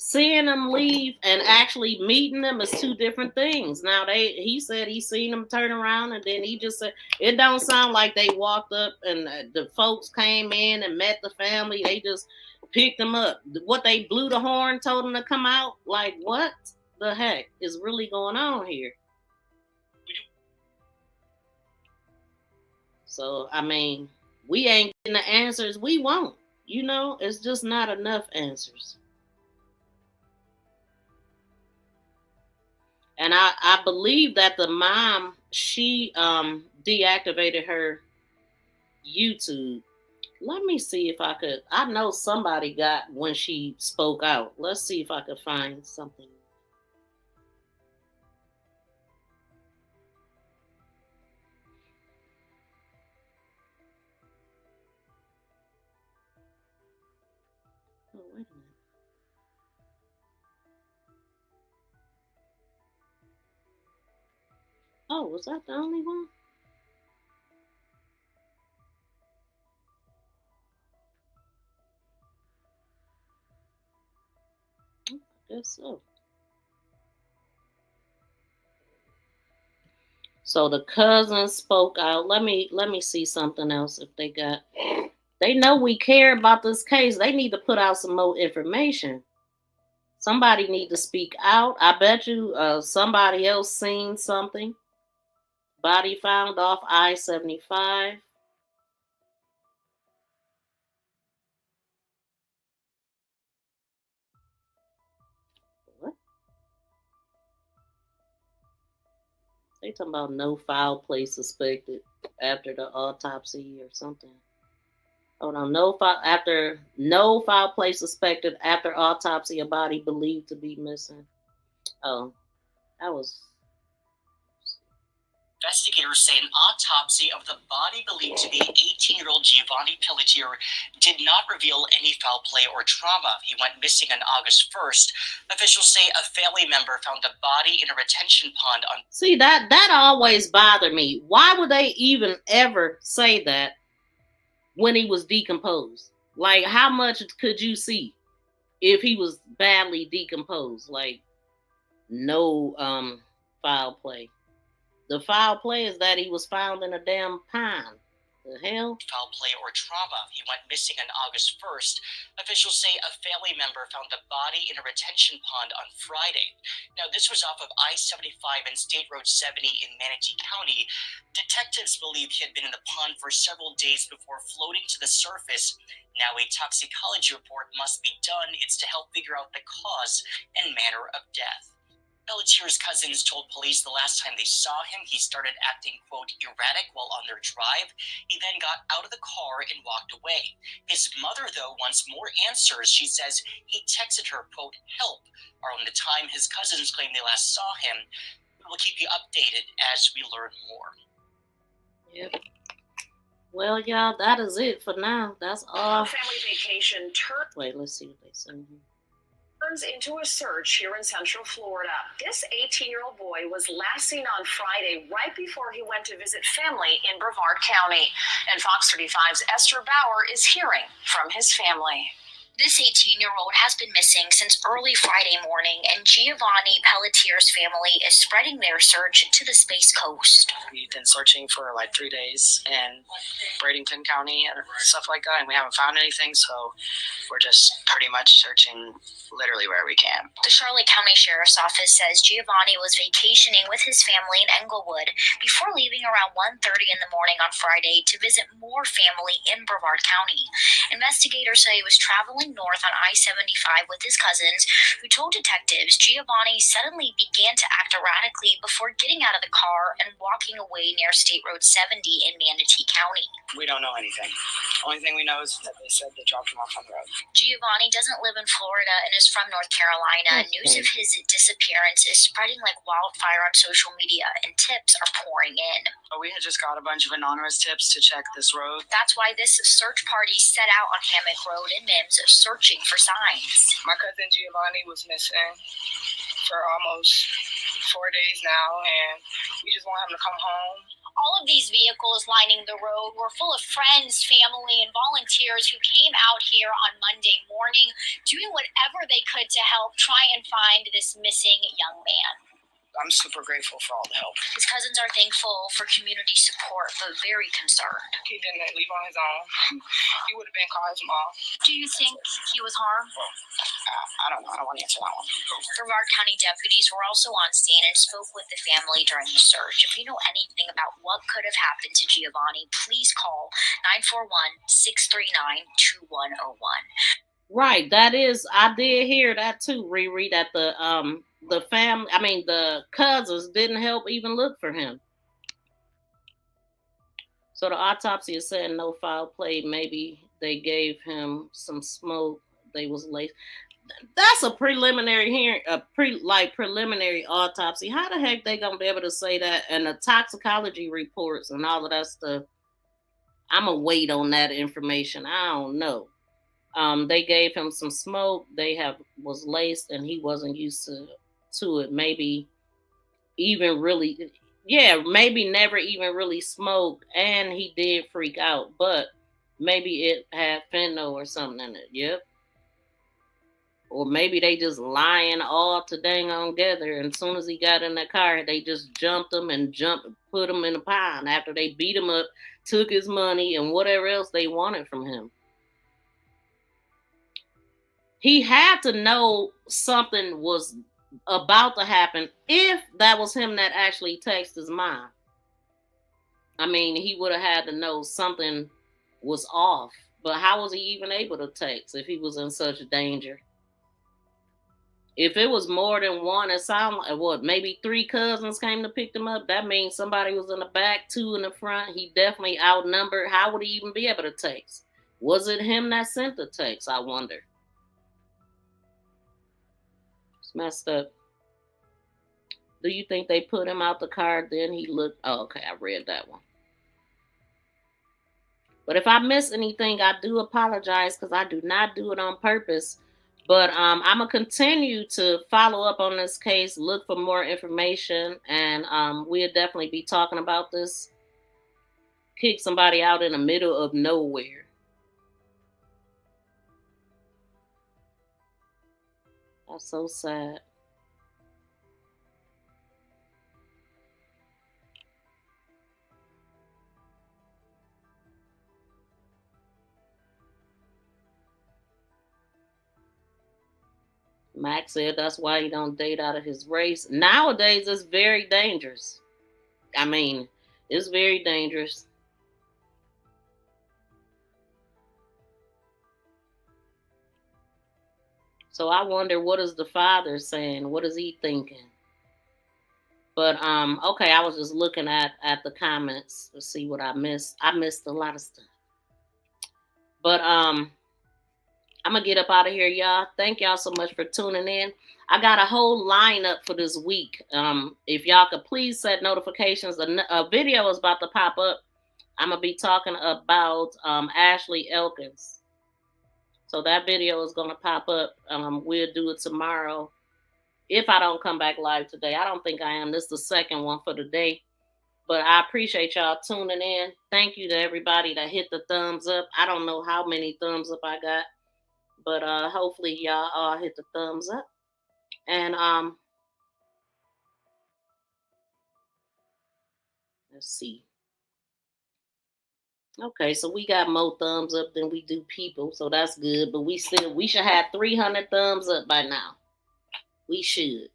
Seeing them leave and actually meeting them is two different things. Now he said he seen them turn around, and then he just said it don't sound like they walked up and the folks came in and met the family. They just picked them up. What, they blew the horn, told them to come out? Like what? the heck is really going on here? So, I mean, we ain't getting the answers we want. You know, it's just not enough answers. And I believe that the mom, she deactivated her YouTube. Let me see if I could. I know somebody got when she spoke out. Let's see if I could find something. Oh, wait a minute. Oh, was that the only one? I guess so. So the cousins spoke out. Let me see something else if they got. They know we care about this case. They need to put out some more information. Somebody need to speak out. I bet you somebody else seen something. Body found off I-75. What? They talking about no foul play suspected after the autopsy or something. Hold on, no foul play suspected after autopsy, a body believed to be missing. Oh, that was. Investigators say an autopsy of the body believed to be 18-year-old Giovanni Pelletier did not reveal any foul play or trauma. He went missing on August 1st. Officials say a family member found the body in a retention pond on... See, that always bothered me. Why would they even ever say that when he was decomposed? Like, how much could you see if he was badly decomposed? Like, no foul play. The foul play is that he was found in a damn pond. The hell? Foul play or trauma. He went missing on August 1st. Officials say a family member found the body in a retention pond on Friday. Now, this was off of I-75 and State Road 70 in Manatee County. Detectives believe he had been in the pond for several days before floating to the surface. Now, a toxicology report must be done. It's to help figure out the cause and manner of death. Pelletier's cousins told police the last time they saw him, he started acting, quote, erratic while on their drive. He then got out of the car and walked away. His mother, though, wants more answers. She says he texted her, quote, help, around the time his cousins claim they last saw him. We will keep you updated as we learn more. Yep. Well, y'all, that is it for now. That's all. Family vacation Wait, let's see what they say here. Turns into a search here in Central Florida. This 18-year-old boy was last seen on Friday right before he went to visit family in Brevard County. And Fox 35's Esther Bauer is hearing from his family. This 18-year-old has been missing since early Friday morning, and Giovanni Pelletier's family is spreading their search to the Space Coast. We've been searching for like 3 days in Bradenton County and stuff like that, and we haven't found anything, so we're just pretty much searching literally where we can. The Charlotte County Sheriff's Office says Giovanni was vacationing with his family in Englewood before leaving around 1:30 in the morning on Friday to visit more family in Brevard County. Investigators say he was traveling north on I-75 with his cousins, who told detectives Giovanni suddenly began to act erratically before getting out of the car and walking away near State Road 70 in Manatee County. We don't know anything. Only thing we know is that they said they dropped him off on the road. Giovanni doesn't live in Florida and is from North Carolina. News of his disappearance is spreading like wildfire on social media, and tips are pouring in. We had just got a bunch of anonymous tips to check this road. That's why this search party set out on Hammock Road in Mims, searching for signs. My cousin Giovanni was missing for almost 4 days now, and we just want him to come home. All of these vehicles lining the road were full of friends, family, and volunteers who came out here on Monday morning, doing whatever they could to help try and find this missing young man. I'm super grateful for all the help. His cousins are thankful for community support, but very concerned. He didn't leave on his own. He would have been calling his mom. Do you think he was harmed? I don't know. I don't want to answer that one. Brevard County deputies were also on scene and spoke with the family during the search. If you know anything about what could have happened to Giovanni, please call 941-639-2101. Right, that is, I did hear that too, Riri, that the cousins didn't help even look for him. So the autopsy is saying no foul play. Maybe they gave him some smoke. They was late. That's a preliminary hearing, preliminary autopsy. How the heck they gonna be able to say that? And the toxicology reports and all of that stuff. I'm gonna wait on that information. I don't know. They gave him some smoke. Was laced, and he wasn't used to it. Maybe never even really smoked, and he did freak out. But maybe it had fentanyl or something in it. Yep. Or maybe they just lying all to dang on together. And as soon as he got in the car, they just jumped him and put him in a pile after they beat him up, took his money and whatever else they wanted from him. He had to know something was about to happen if that was him that actually texted his mom. I mean, he would have had to know something was off. But how was he even able to text if he was in such danger? If it was more than one, it sounded like maybe 3 cousins came to pick them up. That means somebody was in the back, 2 in the front. He definitely outnumbered. How would he even be able to text? Was it him that sent the text? I wonder. It's messed up. Do you think they put him out the car? Then he looked. Oh, okay, I read that one. But if I miss anything, I do apologize because I do not do it on purpose. But I'm going to continue to follow up on this case, look for more information, and we'll definitely be talking about this. Kick somebody out in the middle of nowhere. That's so sad. Max said that's why he don't date out of his race. Nowadays, it's very dangerous. I mean, it's very dangerous. So I wonder, what is the father saying? What is he thinking? But okay, I was just looking at the comments to see what I missed. I missed a lot of stuff. But I'm going to get up out of here, y'all. Thank y'all so much for tuning in. I got a whole lineup for this week. If y'all could please set notifications. A video is about to pop up. I'm going to be talking about Ashley Elkins. So that video is going to pop up. We'll do it tomorrow. If I don't come back live today. I don't think I am. This is the second one for the day. But I appreciate y'all tuning in. Thank you to everybody that hit the thumbs up. I don't know how many thumbs up I got. But hopefully y'all all hit the thumbs up. And let's see. Okay, so we got more thumbs up than we do people, so that's good. But we should have 300 thumbs up by now. We should.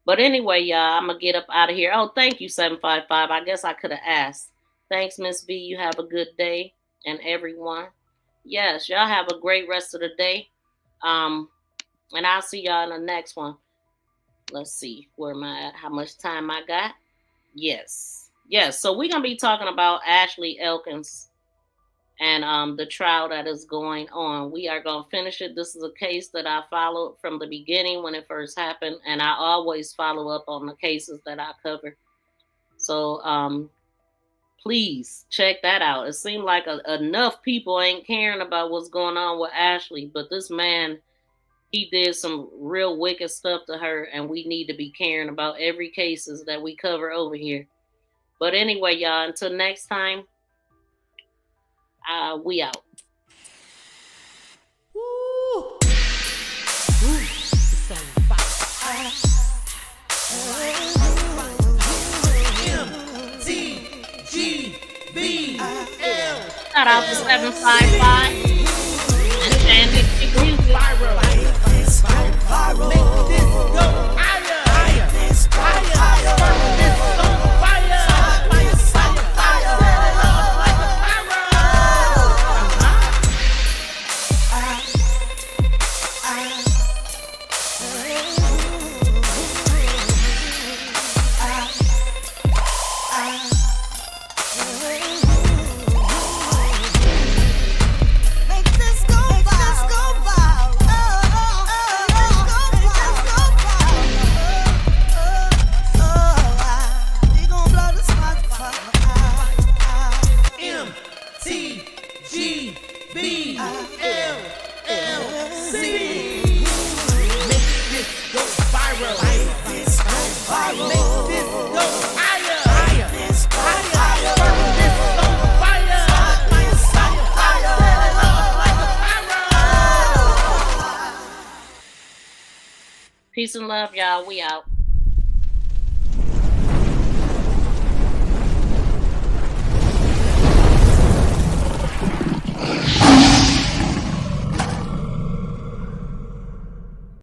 But anyway, y'all, I'm gonna get up out of here. Oh, thank you, 755. I guess I could have asked. Thanks, Miss B. You have a good day, and everyone. Yes, y'all have a great rest of the day. And I'll see y'all in the next one. Let's see. Where am I at? How much time I got? Yes. So we're going to be talking about Ashley Elkins and the trial that is going on. We are going to finish it. This is a case that I followed from the beginning when it first happened. And I always follow up on the cases that I cover. So, please check that out. It seemed like enough people ain't caring about what's going on with Ashley, but this man, he did some real wicked stuff to her, and we need to be caring about every cases that we cover over here. But anyway, y'all, until next time, we out. Woo. Shout out to 755 and Shandy Music. Peace and love, y'all. We out.